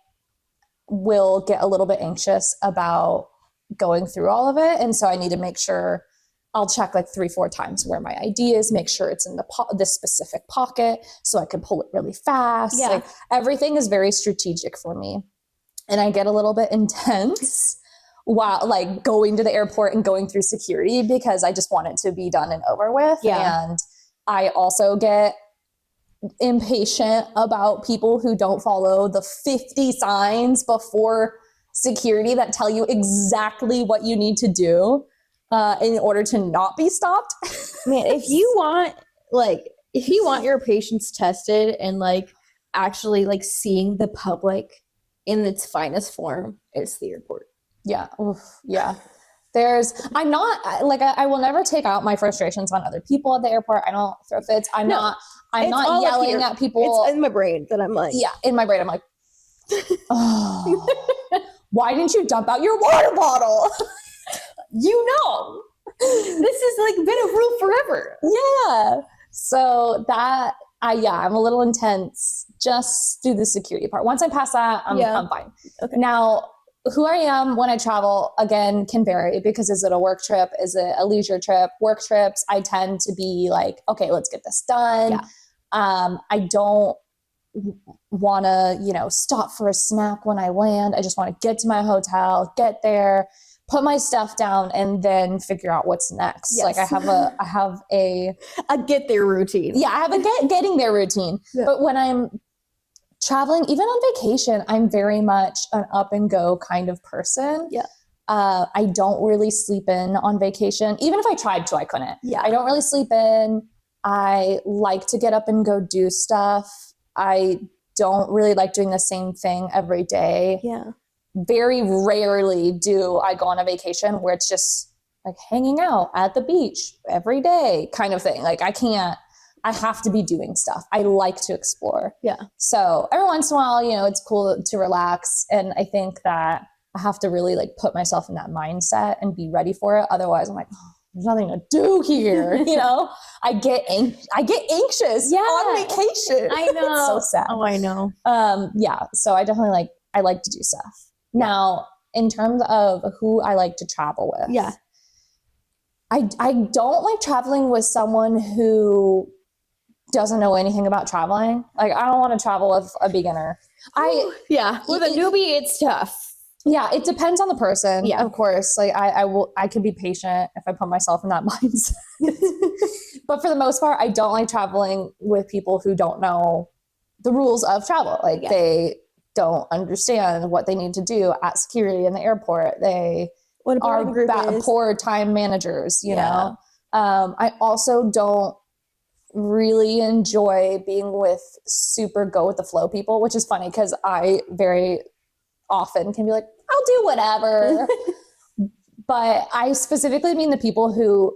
will get a little bit anxious about going through all of it. And so I need to make sure I'll check like 3-4 times where my ID is, make sure it's in this specific pocket so I can pull it really fast. Yeah. Like, everything is very strategic for me. And I get a little bit intense while like going to the airport and going through security because I just want it to be done and over with. Yeah. And I also get impatient about people who don't follow the 50 signs before security that tell you exactly what you need to do in order to not be stopped. Man, if you want your patience tested and like actually like seeing the public in its finest form, it's the airport. Yeah. Oof, yeah. I will never take out my frustrations on other people at the airport. I don't throw fits. I'm not yelling at people. It's in my brain that I'm like. Yeah. In my brain, I'm like, oh, why didn't you dump out your water bottle? This has like been a rule forever. Yeah. So I'm a little intense just through the security part. Once I pass that, I'm fine. Okay. Now, who I am when I travel, again, can vary because is it a work trip? Is it a leisure trip? Work trips, I tend to be like, okay, let's get this done. Yeah. I don't want to, stop for a snack when I land. I just want to get to my hotel, get there, put my stuff down, and then figure out what's next. Yes. Like I have a get there routine. Yeah, I have a getting there routine. Yeah. But when I'm traveling, even on vacation, I'm very much an up and go kind of person. Yeah. I don't really sleep in on vacation. Even if I tried to, I couldn't. Yeah. I don't really sleep in. I like to get up and go do stuff. I don't really like doing the same thing every day. Yeah. Very rarely do I go on a vacation where it's just like hanging out at the beach every day kind of thing. Like I have to be doing stuff. I like to explore. Yeah. So every once in a while, it's cool to relax. And I think that I have to really like put myself in that mindset and be ready for it. Otherwise I'm like, there's nothing to do here. I get anxious on vacation. I know. It's so sad. Oh, I know. Yeah. So I definitely I like to do stuff. Now, in terms of who I like to travel with. Yeah. I don't like traveling with someone who doesn't know anything about traveling. Like, I don't want to travel with a beginner. With a newbie, it's tough. Yeah, it depends on the person. Yeah, of course. Like, I could be patient if I put myself in that mindset. But for the most part, I don't like traveling with people who don't know the rules of travel. Like, they don't understand what they need to do at security in the airport. They are poor time managers, you know. I also don't really enjoy being with super go with the flow people, which is funny because I very often can be like, I'll do whatever. But I specifically mean the people who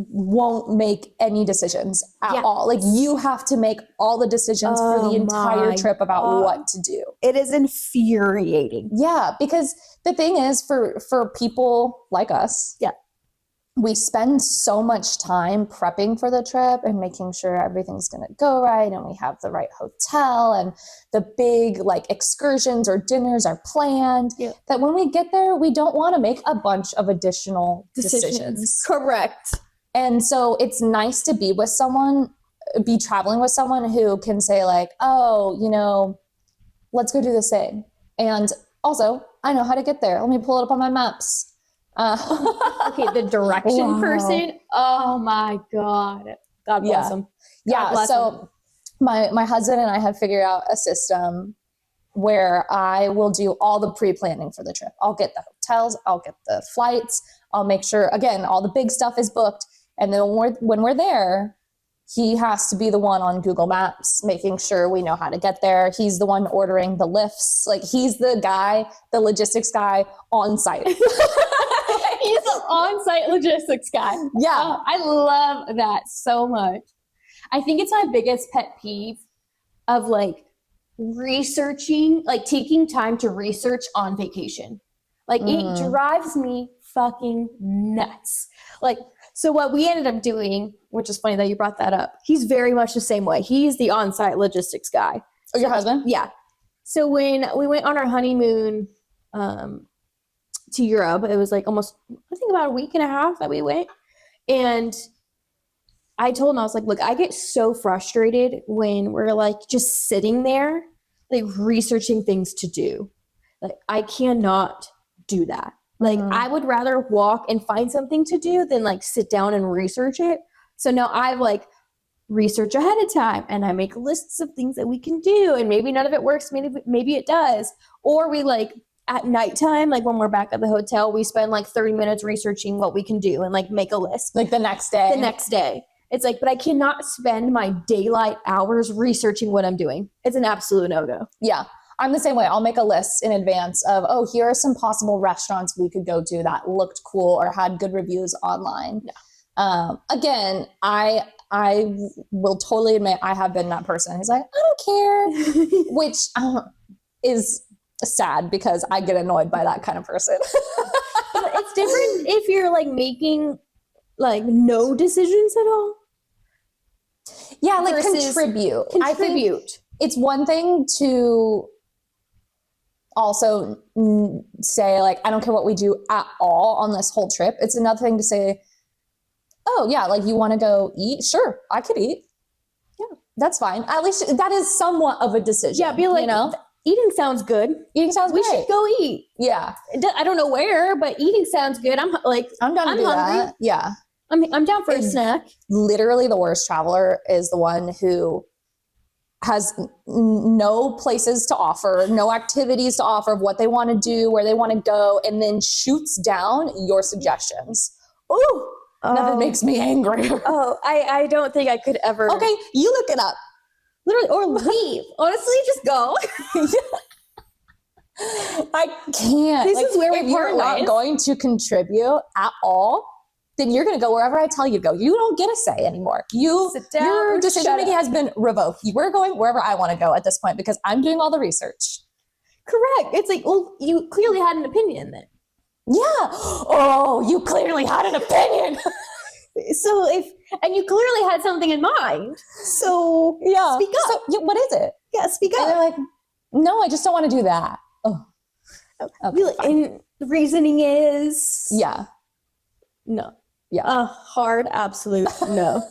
won't make any decisions at all. Like you have to make all the decisions for the entire trip about what to do. It is infuriating. Yeah, because the thing is for people like us, we spend so much time prepping for the trip and making sure everything's going to go right and we have the right hotel and the big like excursions or dinners are planned that when we get there, we don't want to make a bunch of additional decisions. Correct. And so it's nice to be traveling with someone who can say like, oh, you know, let's go do this thing. And also, I know how to get there. Let me pull it up on my maps. Okay, the direction person. Oh my God. God bless them. So my husband and I have figured out a system where I will do all the pre-planning for the trip. I'll get the hotels, I'll get the flights, I'll make sure, again, all the big stuff is booked. And then when we're there, he has to be the one on Google Maps, making sure we know how to get there. He's the one ordering the lifts. Like he's the guy, the logistics guy on site. He's the on-site logistics guy. Yeah. Oh, I love that so much. I think it's my biggest pet peeve of like researching, like taking time to research on vacation. Like it drives me fucking nuts. Like, so what we ended up doing, which is funny that you brought that up, he's very much the same way. He's the on-site logistics guy. Oh, your husband? Yeah. So when we went on our honeymoon to Europe, it was like almost, I think about a week and a half that we went. And I told him, I was like, look, I get so frustrated when we're like just sitting there, like researching things to do. Like I cannot do that. Like I would rather walk and find something to do than like sit down and research it. So now I like research ahead of time and I make lists of things that we can do, and maybe none of it works, maybe it does. Or we like at nighttime, like when we're back at the hotel, we spend like 30 minutes researching what we can do and like make a list. Like the next day. It's like, but I cannot spend my daylight hours researching what I'm doing. It's an absolute no-go. Yeah. I'm the same way. I'll make a list in advance of, oh, here are some possible restaurants we could go to that looked cool or had good reviews online. Yeah. Again, I will totally admit I have been that person who's like, I don't care, which is sad because I get annoyed by that kind of person. But it's different if you're like making like no decisions at all. Yeah, like contribute. I think it's one thing to also say like, I don't care what we do at all on this whole trip. It's another thing to say, oh yeah, like you want to go eat? Sure, I could eat. Yeah, that's fine. At least that is somewhat of a decision. Yeah, be like, you know, eating sounds good. Eating sounds we great. Should go eat. Yeah. I don't know where, but eating sounds good. I'm down to do that. Yeah. I'm down for a snack. Literally the worst traveler is the one who has no places to offer, no activities to offer of what they want to do, where they want to go, and then shoots down your suggestions. Ooh, nothing makes me angry. I don't think I could ever. Okay, you look it up. Literally, or leave. Honestly, just go. I can't. This is where if you're not going to contribute at all, then you're going to go wherever I tell you to go. You don't get a say anymore. Sit down, your decision making has been revoked. We're going wherever I want to go at this point because I'm doing all the research. Correct. It's like, well, you clearly had an opinion then. Yeah. Oh, you clearly had an opinion. And you clearly had something in mind. So yeah, speak up. So, yeah, what is it? Yeah, speak up. And they're like, no, I just don't want to do that. Oh, okay, and the reasoning is no. Yeah. A hard, absolute no.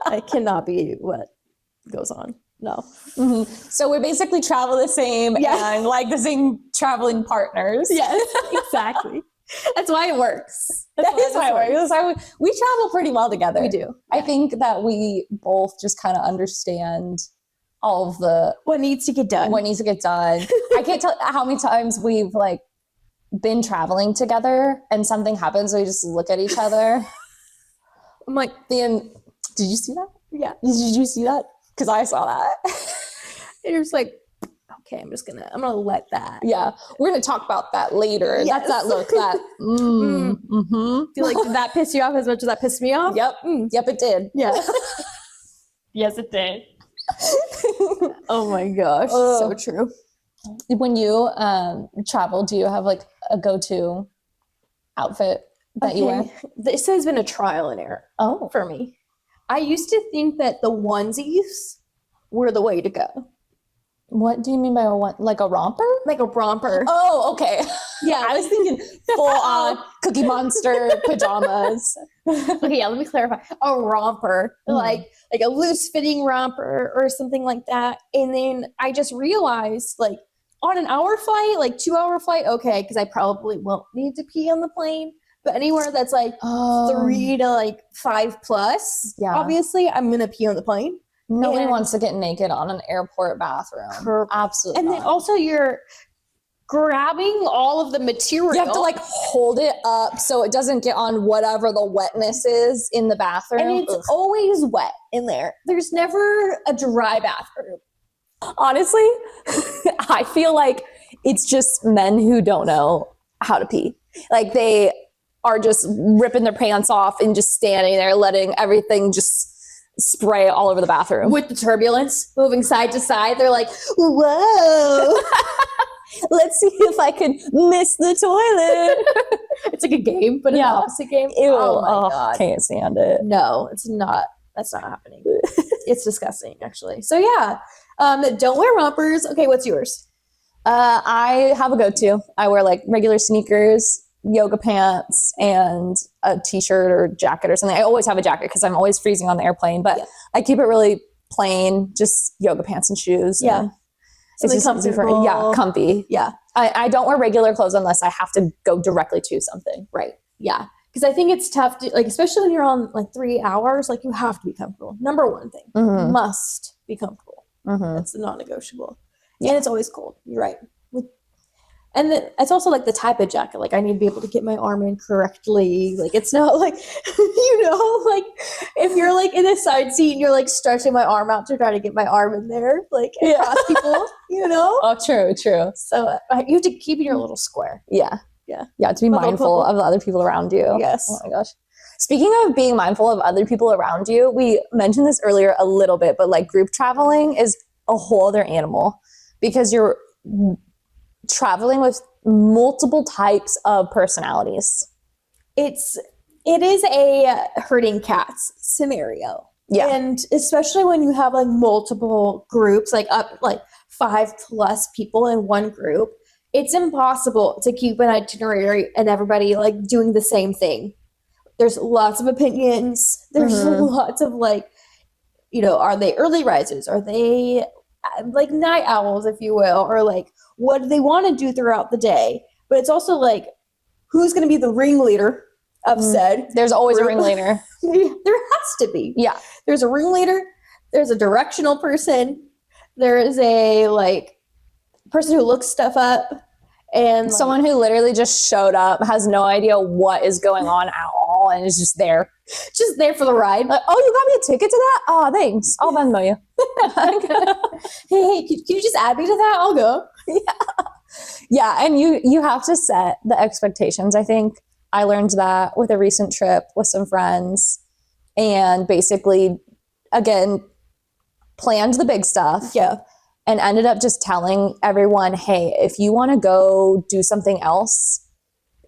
I cannot be what goes on. No. Mm-hmm. So we basically travel the same and like the same traveling partners. Yes, exactly. That's why it works. That is why it works. We travel pretty well together. We do. I think that we both just kind of understand all of the what needs to get done. I can't tell how many times we've like been traveling together and something happens, we just look at each other. I'm like, did you see that? Yeah. Did you see that? Because I saw that. And you're just like, okay, I'm gonna let that. Yeah, we're gonna talk about that later. Yes. That's that look. That. Feel like, did that piss you off as much as that pissed me off? Yep. Yep, it did. Yeah. Yes, it did. Oh my gosh, so true. When you travel, do you have like a go-to outfit that you wear? This has been a trial and error. For me. I used to think that the onesies were the way to go. What do you mean by like a romper? Like a romper. Oh, okay. Yeah, I was thinking full on Cookie Monster pajamas. Okay, yeah, let me clarify. A romper, like a loose fitting romper or something like that. And then I just realized, like, on an hour flight, like 2-hour flight, okay, because I probably won't need to pee on the plane. But anywhere that's like 3 to like 5 plus, obviously, I'm gonna pee on the plane. Nobody wants to get naked on an airport bathroom. Absolutely. And then also you're grabbing all of the material. You have to like hold it up so it doesn't get on whatever the wetness is in the bathroom. And it's always wet in there. There's never a dry bathroom. Honestly, I feel like it's just men who don't know how to pee. Like they are just ripping their pants off and just standing there letting everything just spray all over the bathroom. With the turbulence, moving side to side, they're like, whoa. Let's see if I can miss the toilet. It's like a game, but an opposite game. Ew. Oh my God. Can't stand it. No, it's not. That's not happening. It's disgusting, actually. So yeah, don't wear rompers. Okay, what's yours? I have a go-to. I wear like regular sneakers, yoga pants, and a t-shirt or jacket or something. I always have a jacket because I'm always freezing on the airplane, but I keep it really plain, just yoga pants and shoes. Yeah. And it's just comfortable. Yeah, comfy. Yeah. I don't wear regular clothes unless I have to go directly to something. Right. Yeah. Because I think it's tough to, like, especially when you're on like 3 hours, like you have to be comfortable. Number one thing, must be comfortable. That's non-negotiable. And it's always cold. You're right. And then it's also like the type of jacket. Like I need to be able to get my arm in correctly. Like it's not like, like if you're like in a side seat and you're like stretching my arm out to try to get my arm in there, like across people, Oh, true. So you have to keep your little square. Yeah. To be mindful of the other people around you. Yes. Oh my gosh. Speaking of being mindful of other people around you, we mentioned this earlier a little bit, but like group traveling is a whole other animal because you're traveling with multiple types of personalities. It is a herding cats scenario. Yeah. And especially when you have like multiple groups, like up like 5+ people in one group, it's impossible to keep an itinerary and everybody like doing the same thing. There's lots of opinions. There's lots of like, are they early risers? Are they like night owls, if you will? Or like, what do they want to do throughout the day? But it's also like, who's going to be the ringleader of said? There's always a ringleader. There has to be. Yeah. There's a ringleader. There's a directional person. There is a like person who looks stuff up. And someone who literally just showed up, has no idea what is going on at all, and is just there. Just there for the ride. Like, oh, you got me a ticket to that? Oh, thanks. I'll Venmo you. hey, can you just add me to that? I'll go. Yeah, and you have to set the expectations. I think I learned that with a recent trip with some friends, and basically, again, planned the big stuff. Yeah. And ended up just telling everyone, hey, if you want to go do something else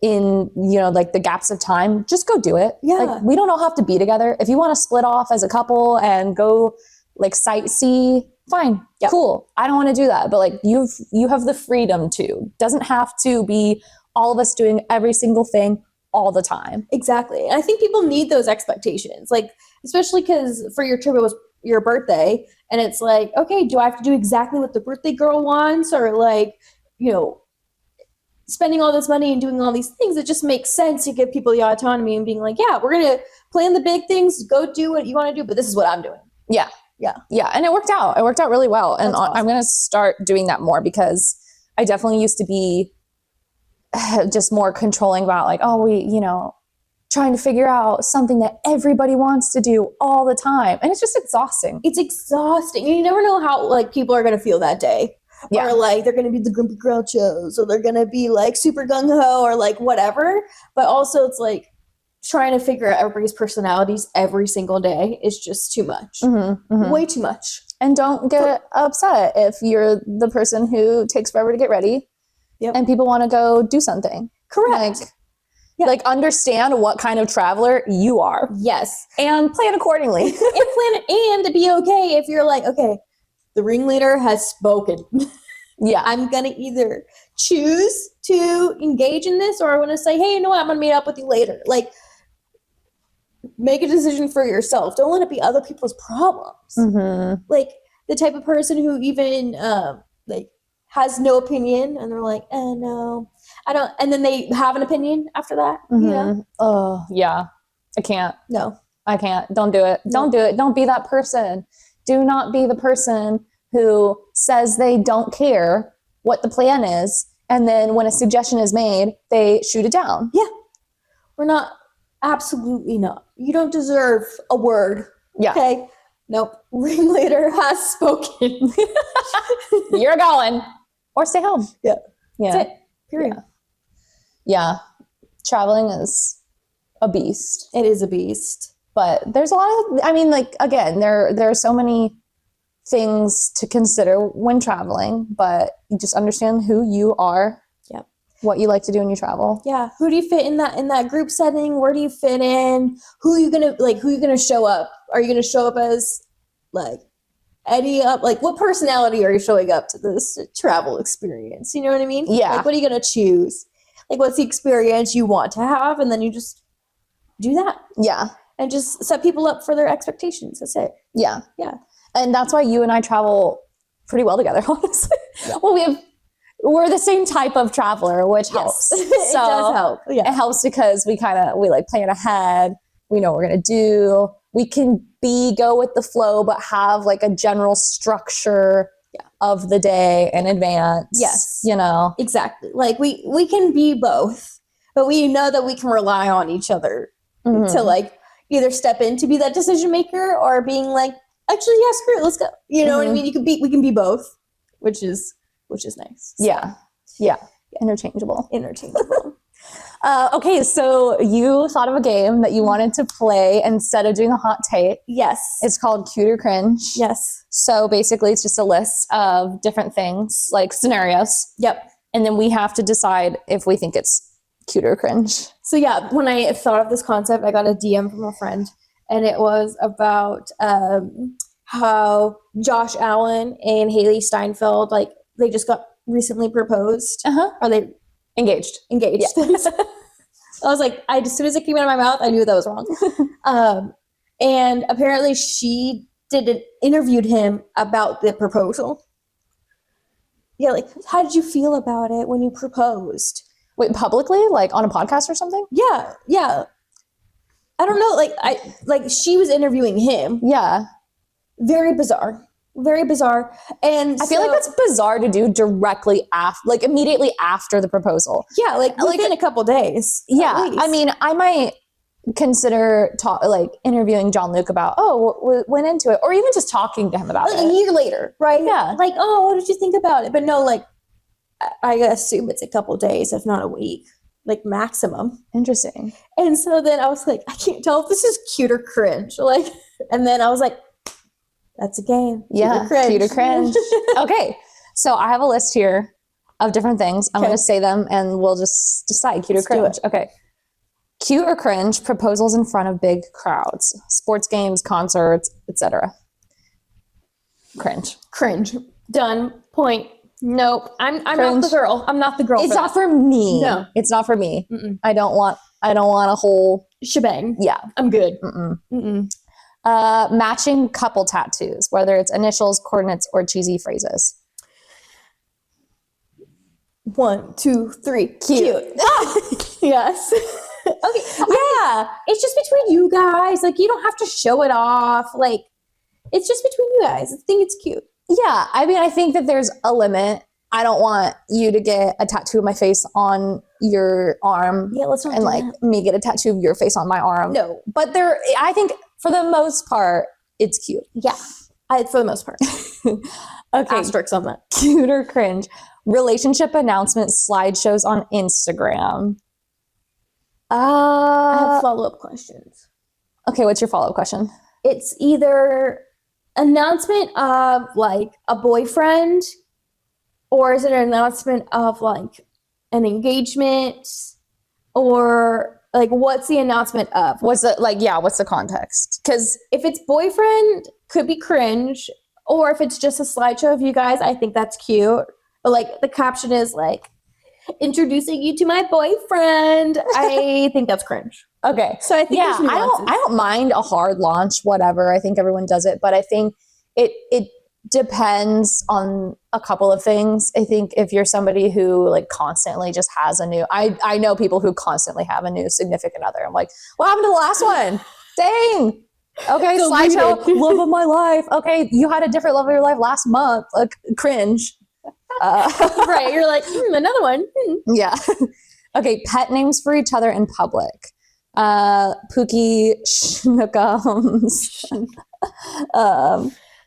in, like the gaps of time, just go do it. Yeah. Like, we don't all have to be together. If you want to split off as a couple and go like sightsee, fine, cool. I don't want to do that. But like you have the freedom to. Doesn't have to be all of us doing every single thing all the time. Exactly. And I think people need those expectations. Like, especially because for your trip, it was your birthday, and it's like, okay, do I have to do exactly what the birthday girl wants, or like, spending all this money and doing all these things? It just makes sense to give people the autonomy and being like, yeah, we're gonna plan the big things, go do what you want to do, but this is what I'm doing. Yeah, and it worked out really well, and awesome. I'm gonna start doing that more because I definitely used to be just more controlling about like, oh, we trying to figure out something that everybody wants to do all the time. And it's just exhausting. It's exhausting. And you never know how like people are going to feel that day. Yeah. Or like they're going to be the grumpy grouchos, or they're going to be like super gung-ho, or like whatever. But also it's like trying to figure out everybody's personalities every single day is just too much. Way too much. And don't get upset if you're the person who takes forever to get ready and people want to go do something. Correct. Like understand what kind of traveler you are. Yes. And plan accordingly. and to be okay if you're like, okay, the ringleader has spoken. Yeah. I'm going to either choose to engage in this, or I want to say, hey, you know what? I'm going to meet up with you later. Like, make a decision for yourself. Don't let it be other people's problems. Like the type of person who even like has no opinion, and they're like, oh no, I don't, and then they have an opinion after that. You know? Oh yeah, I can't. No, I can't. Don't do it. Don't do it. Don't be that person. Do not be the person who says they don't care what the plan is, and then when a suggestion is made, they shoot it down. Yeah, we're not. Absolutely not. You don't deserve a word. Yeah. Okay. Nope. Ringleader has spoken. You're going. Or stay home. Yeah. Yeah. That's it. Period. Yeah. Traveling is a beast. It is a beast. But there's a lot of, I mean, like, again, there are so many things to consider when traveling, but you just understand who you are. Yep. What you like to do when you travel. Yeah. Who do you fit in that group setting? Where do you fit in? Who are you gonna show up? Are you gonna show up as like what personality are you showing up to this travel experience? You know what I mean? Yeah. Like what are you gonna choose? Like what's the experience you want to have? And then you just do that. Yeah. And just set people up for their expectations. That's it. Yeah. Yeah. And that's why you and I travel pretty well together, honestly. Yeah. Well, we're the same type of traveler, which helps. It does help. Yeah. It helps because we like plan ahead. We know what we're going to do. We can go with the flow, but have like a general structure of the day in advance. Yes. You know? Exactly. Like we can be both, but we know that we can rely on each other to like either step in to be that decision maker, or being like, actually, yeah, screw it, let's go. You know what I mean? We can be both, which is nice. So, yeah. Interchangeable. Okay, so you thought of a game that you wanted to play instead of doing a hot take. yes. It's called Cute or Cringe. Yes. So basically it's just a list of different things, like scenarios. Yep. And then we have to decide if we think it's cute or cringe. So yeah, when I thought of this concept, I got a DM from a friend, and it was about how Josh Allen and Haley Steinfeld, like, they just got recently proposed. Are they engaged? Engaged. Yeah. I was like, as soon as it came out of my mouth, I knew that was wrong. And apparently she interviewed him about the proposal. Yeah, like, how did you feel about it when you proposed? Wait, publicly? Like on a podcast or something? Yeah. I don't know, like she was interviewing him. Yeah. Very bizarre. And I feel like that's bizarre to do directly after, like immediately after the proposal. Yeah, like within a couple days. Yeah. I mean, I might consider interviewing John Luke about, what went into it, or even just talking to him about it. A year later, right? Yeah. Like, what did you think about it? But no, like, I assume it's a couple days, if not a week, like maximum. Interesting. And so then I was like, I can't tell if this is cute or cringe. Like, and then I was like, that's a game. Yeah, cute or cringe. Okay, so I have a list here of different things. I'm going to say them, and we'll just decide cute or cringe. Okay. Cute or cringe proposals in front of big crowds, sports games, concerts, etc. Cringe. Done. Point. Nope. I'm not the girl. I'm not the girl. It's not for me. No, it's not for me. Mm-mm. I don't want a whole shebang. Yeah, I'm good. Mm-mm. Matching couple tattoos, whether it's initials, coordinates, or cheesy phrases. 1, 2, 3. Cute. Yes. Okay. Yeah. It's just between you guys. Like, you don't have to show it off. Like, it's just between you guys. I think it's cute. Yeah. I mean, I think that there's a limit. I don't want you to get a tattoo of my face on your arm. Yeah, let's not and like that. Me get a tattoo of your face on my arm. No. But I think for the most part, it's cute. Yeah. For the most part. Okay. Asterisks on that. Cute or cringe? Relationship announcement slideshows on Instagram. I have follow-up questions. Okay, what's your follow-up question? It's either announcement of like a boyfriend, or is it an announcement of like an engagement, or like what's the announcement of? What's the context? Because if it's boyfriend, could be cringe, or if it's just a slideshow of you guys, I think that's cute. But like the caption is like, introducing you to my boyfriend. I think that's cringe. Okay. So I think I don't mind a hard launch, whatever. I think everyone does it, but I think it depends on a couple of things. I think if you're somebody who like constantly just has a new, I know people who constantly have a new significant other. I'm like, what happened to the last one? Dang. Okay, slideshow, love of my life. Okay, you had a different love of your life last month. Like, cringe. Right, you're like, another one. Yeah. Okay, pet names for each other in public. Pookie, Schnookums.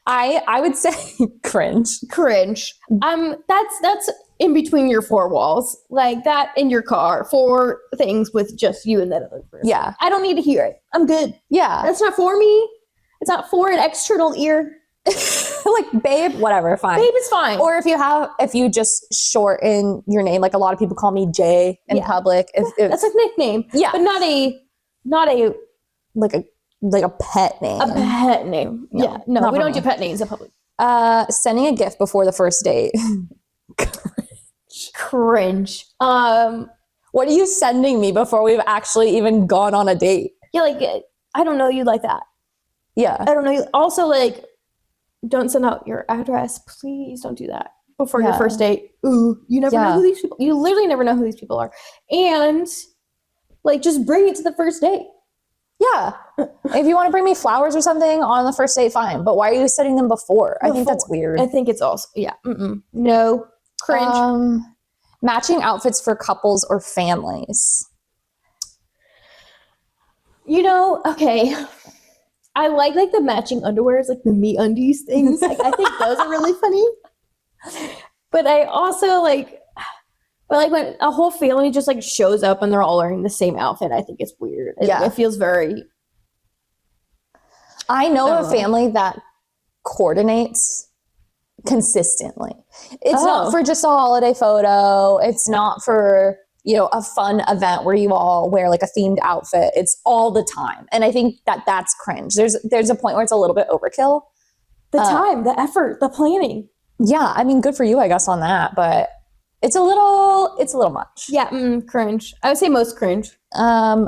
I would say cringe. That's in between your four walls, like that in your car, 4 things with just you and that other person. Yeah, I don't need to hear it. I'm good. Yeah, that's not for me. It's not for an external ear. Like babe, whatever, fine. Babe is fine. Or if you just shorten your name, like a lot of people call me Jay in public. If that's like nickname. Yeah, but not a like a pet name. A pet name. No, yeah. No, we don't do pet names in public. Sending a gift before the first date. Cringe. What are you sending me before we've actually even gone on a date? Yeah, like I don't know you like that. Yeah. I don't know you. Also, like, don't send out your address. Please don't do that before your first date. Ooh, you never know who these people. You literally never know who these people are. And like, just bring it to the first date. Yeah. If you want to bring me flowers or something on the first date, fine. But why are you setting them before? I think that's weird. I think it's also, no. Cringe. Matching outfits for couples or families. Okay. I like the matching underwears, like the MeUndies things. Like, I think those are really funny. But I also when a whole family just like shows up and they're all wearing the same outfit, I think it's weird. It feels very. I know a family that coordinates consistently. It's not for just a holiday photo. It's not for, a fun event where you all wear like a themed outfit. It's all the time. And I think that's cringe. There's a point where it's a little bit overkill. The time, the effort, the planning. Yeah. I mean, good for you, I guess, on that, but it's a little much. Yeah. Cringe. I would say most cringe.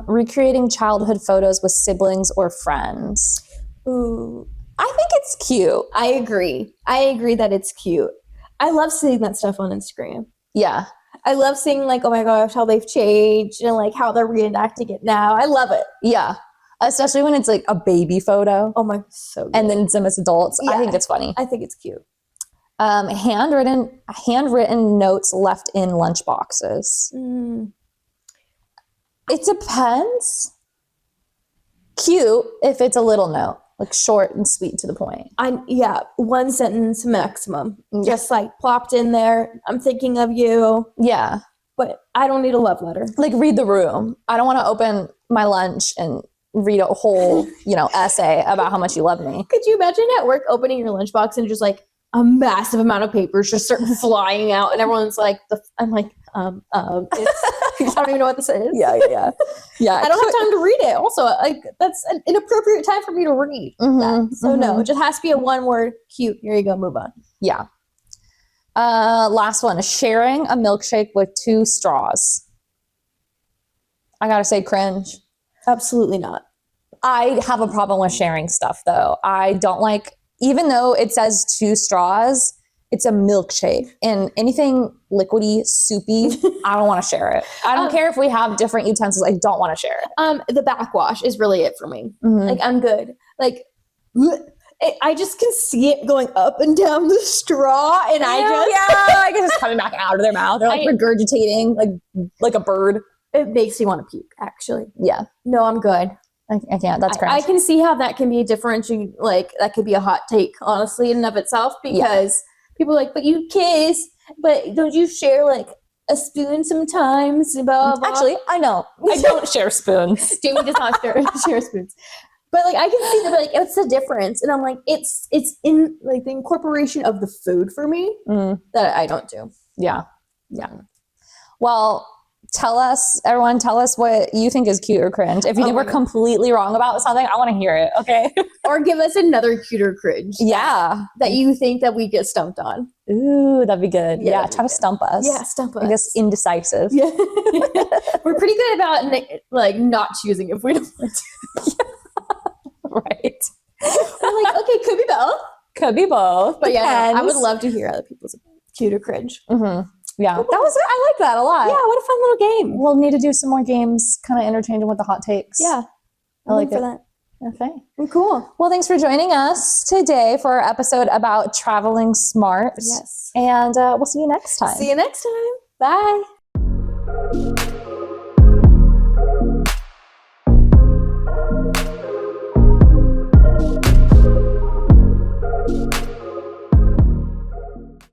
Recreating childhood photos with siblings or friends. Ooh. I think it's cute. I agree that it's cute. I love seeing that stuff on Instagram. Yeah. I love seeing like, oh my gosh, how they've changed and like how they're reenacting it now. I love it. Yeah. Especially when it's like a baby photo. Oh my, so good. And then it's them as adults. Yeah. I think it's funny. I think it's cute. Handwritten notes left in lunch boxes. It depends. Cute if it's a little note. Like short and sweet to the point. One sentence maximum. Just like plopped in there. I'm thinking of you. Yeah. But I don't need a love letter. Like read the room. I don't want to open my lunch and read a whole, essay about how much you love me. Could you imagine at work opening your lunchbox and just like a massive amount of papers just start flying out and everyone's like, I'm like, I don't even know what this is. Yeah. I don't have time to read it. Also, like that's an inappropriate time for me to read that. So no, it just has to be a one word. Cute. Here you go. Move on. Yeah. Last one. Sharing a milkshake with 2 straws. I gotta say, cringe. Absolutely not. I have a problem with sharing stuff though. I don't like, even though it says 2 straws, it's a milkshake, and anything liquidy, soupy, I don't want to share it. I don't care if we have different utensils. I don't want to share it. The backwash is really it for me. Like, I'm good. Like, I just can see it going up and down the straw, and I guess it's coming back out of their mouth. They're like regurgitating, like a bird. It makes me want to puke, actually. Yeah. No, I'm good. I can't. That's cringe. I can see how that can be a differentiating, like that could be a hot take, honestly, in and of itself, because people are like, but you kiss, but don't you share like a spoon sometimes? Blah, blah, blah. Actually, I know. I don't share spoons. Jamie does not share spoons. But like I can see that, like it's the difference, and I'm like, it's in like the incorporation of the food for me that I don't do. Yeah. Well, everyone, tell us what you think is cute or cringe. If you think we're completely wrong about something, I want to hear it. Okay. Or give us another cute or cringe. Yeah. That you think that we get stumped on. Ooh, that'd be good. Yeah, try to stump us. Yeah, stump us. I guess indecisive. Yeah. We're pretty good about like not choosing if we don't want to. Right. We're like, okay, could be both. Could be both. But yeah, I would love to hear other people's cute or cringe. Mm-hmm. Yeah, I like that a lot. Yeah, what a fun little game. We'll need to do some more games, kind of interchanging with the hot takes. Yeah, I like for it. that. Okay. Cool. Well, thanks for joining us today for our episode about traveling smart. Yes. And we'll see you next time. See you next time. Bye.